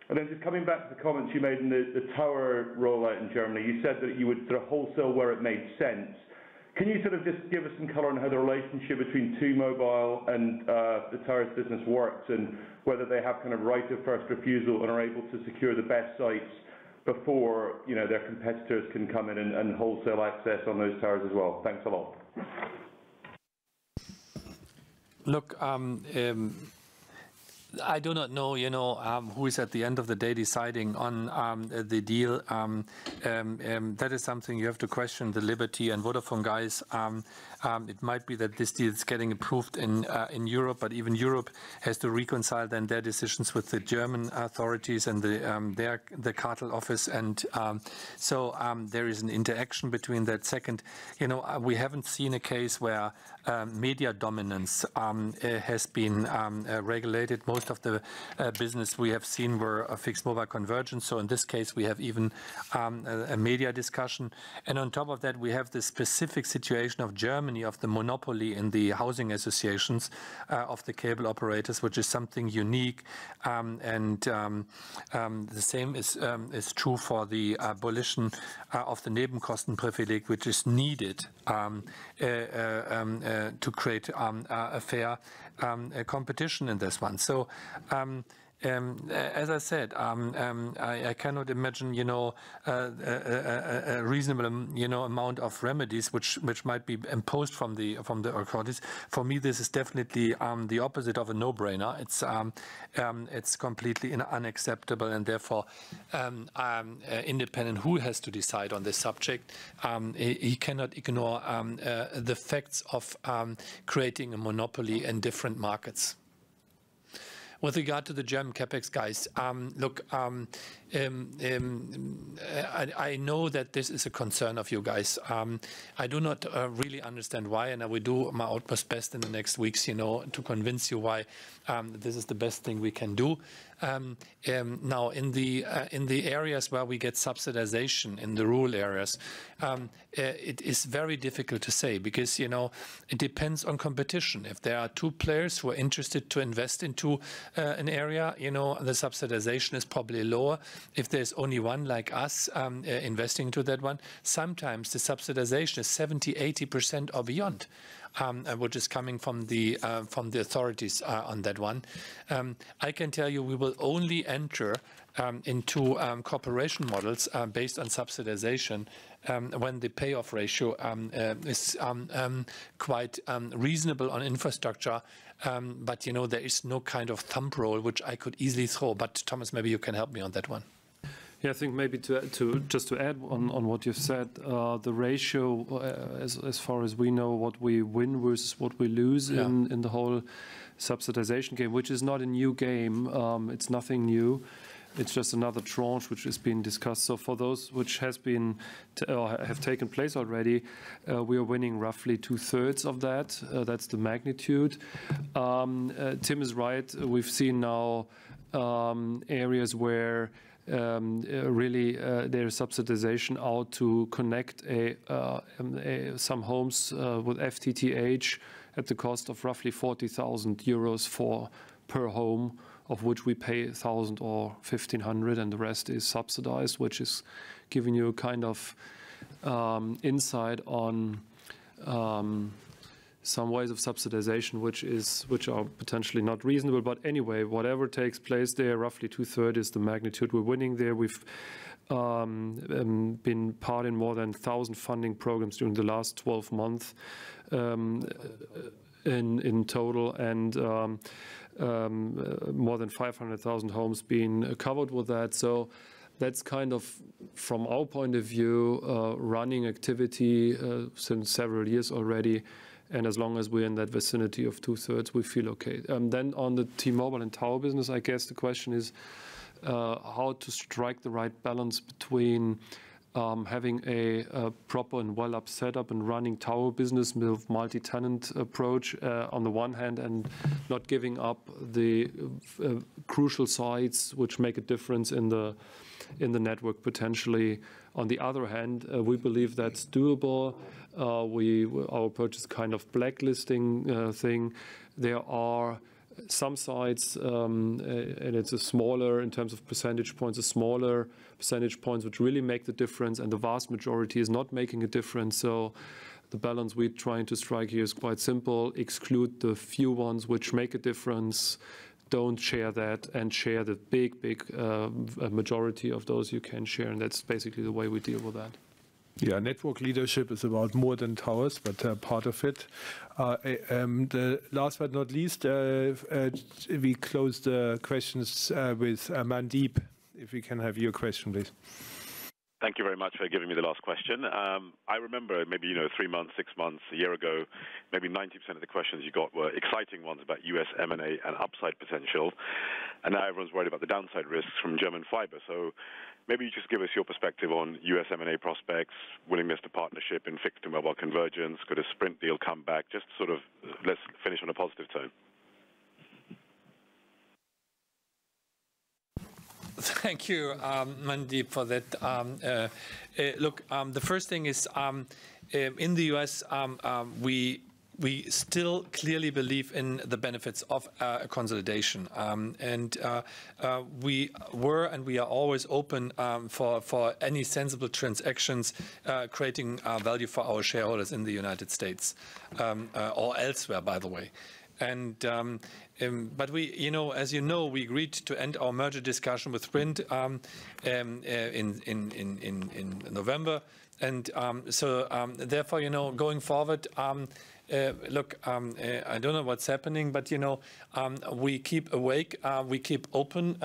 And then just coming back to the comments you made in the tower rollout in Germany, you said that you would sort of wholesale where it made sense. Can you sort of just give us some colour on how the relationship between T-Mobile and the towers business works, and whether they have kind of right of first refusal and are able to secure the best sites before their competitors can come in and wholesale access on those towers as well? Thanks a lot. Look, I do not know, who is at the end of the day deciding on the deal. That is something you have to question the Liberty and Vodafone guys. It might be that this deal is getting approved in Europe, but even Europe has to reconcile then their decisions with the German authorities and the cartel office, and so there is an interaction between that. Second, we haven't seen a case where media dominance has been regulated. Most of the business we have seen were a fixed mobile convergence. So in this case, we have even a media discussion. And on top of that, we have the specific situation of Germany, of the monopoly in the housing associations of the cable operators, which is something unique. And the same is true for the abolition of the Nebenkostenprivileg, which is needed to create a fair competition in this one. So as I said, I cannot imagine, a reasonable, amount of remedies which might be imposed from the authorities. For me, this is definitely the opposite of a no-brainer. It's completely unacceptable, and therefore, independent who has to decide on this subject, he cannot ignore the facts of creating a monopoly in different markets. With regard to the German capex guys, look, I know that this is a concern of you guys. I do not really understand why, and I will do my utmost best in the next weeks, to convince you why this is the best thing we can do. Now, in the areas where we get subsidization, in the rural areas, it is very difficult to say because, it depends on competition. If there are two players who are interested to invest into an area, the subsidization is probably lower. If there's only one like us investing into that one, sometimes the subsidization is 70–80% or beyond. Which is coming from the authorities on that one. I can tell you we will only enter into cooperation models based on subsidization when the payoff ratio is quite reasonable on infrastructure. But, there is no kind of thumb rule which I could easily throw. But, Thomas, maybe you can help me on that one. Yeah, I think maybe to add on what you've said, the ratio, as far as we know, what we win versus what we lose in the whole subsidization game, which is not a new game. It's nothing new. It's just another tranche which is being discussed. So for those which have taken place already, we are winning roughly 2/3 of that. That's the magnitude. Tim is right. We've seen now areas where really there's subsidization out to connect some homes with FTTH at the cost of roughly 40,000 euros per home, of which we pay 1,000 or 1,500, and the rest is subsidized, which is giving you a kind of insight on some ways of subsidization which are potentially not reasonable. But anyway, whatever takes place there, roughly 2/3 is the magnitude we're winning there. We've been part in more than 1,000 funding programs during the last 12 months in total, and more than 500,000 homes being covered with that. So that's kind of, from our point of view, running activity since several years already. And as long as we're in that vicinity of 2/3, we feel okay. Then on the T-Mobile and tower business, I guess the question is how to strike the right balance between having a proper and well-up setup and running tower business with multi-tenant approach on the one hand, and not giving up the crucial sites which make a difference in the network potentially. On the other hand, we believe that's doable. Our approach is kind of blacklisting thing. There are some sites, and it's a smaller, in terms of percentage points, a smaller percentage points which really make the difference, and the vast majority is not making a difference. So the balance we're trying to strike here is quite simple: exclude the few ones which make a difference, don't share that, and share the big majority of those you can share, and that's basically the way we deal with that. Yeah, network leadership is about more than towers, but part of it. The last but not least, we close the questions with Mandeep. If we can have your question, please. Thank you very much for giving me the last question. I remember maybe 3 months, 6 months, a year ago, maybe 90% of the questions you got were exciting ones about US M&A and upside potential, and now everyone's worried about the downside risks from German fiber. So maybe you just give us your perspective on US M&A prospects, willingness to partnership in fixed to mobile convergence. Could a Sprint deal come back? Just sort of let's finish on a positive tone. Thank you, Mandeep, for that. Look, the first thing is in the US, we still clearly believe in the benefits of consolidation. And we were and we are always open for any sensible transactions creating value for our shareholders in the United States or elsewhere, by the way. But we, as you know, we agreed to end our merger discussion with Sprint in November, and therefore, going forward. Look, I don't know what's happening, but we keep awake, we keep open,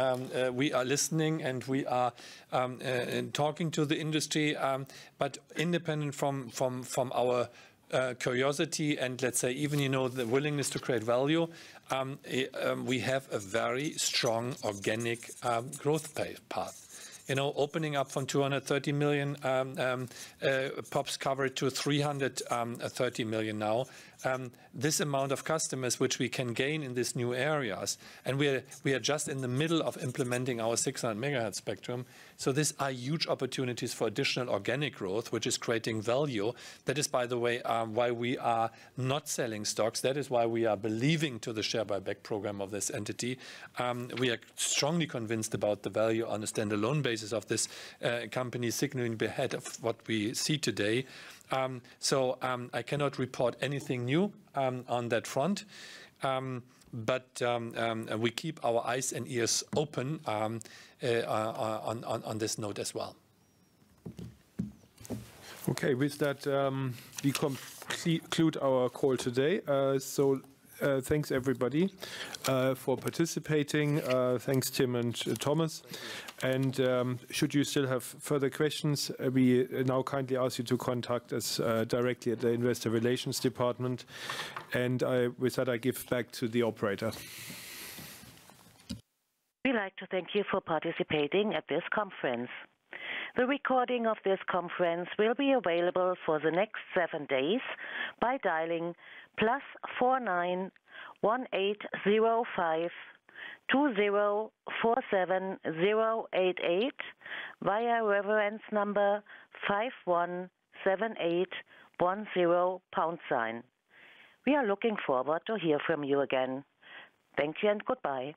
we are listening, and we are talking to the industry. But independent from our curiosity and, let's say, even the willingness to create value, we have a very strong organic growth path. Opening up from 230 million POPs covered to 330 million now. This amount of customers which we can gain in these new areas, and we are just in the middle of implementing our 600 megahertz spectrum. So these are huge opportunities for additional organic growth, which is creating value. That is, by the way, why we are not selling stocks. That is why we are believing to the share buyback program of this entity. We are strongly convinced about the value on a standalone basis of this company, signaling ahead of what we see today. So I cannot report anything new on that front, but we keep our eyes and ears open on this note as well. Okay, with that, we conclude our call today. Thanks everybody for participating. Thanks Tim and Thomas. And should you still have further questions, we now kindly ask you to contact us directly at the Investor Relations Department. And with that, I give back to the operator. We'd like to thank you for participating at this conference. The recording of this conference will be available for the next 7 days by dialing +49 1805 2047088 via reference number 517810 #. We are looking forward to hear from you again. Thank you and goodbye.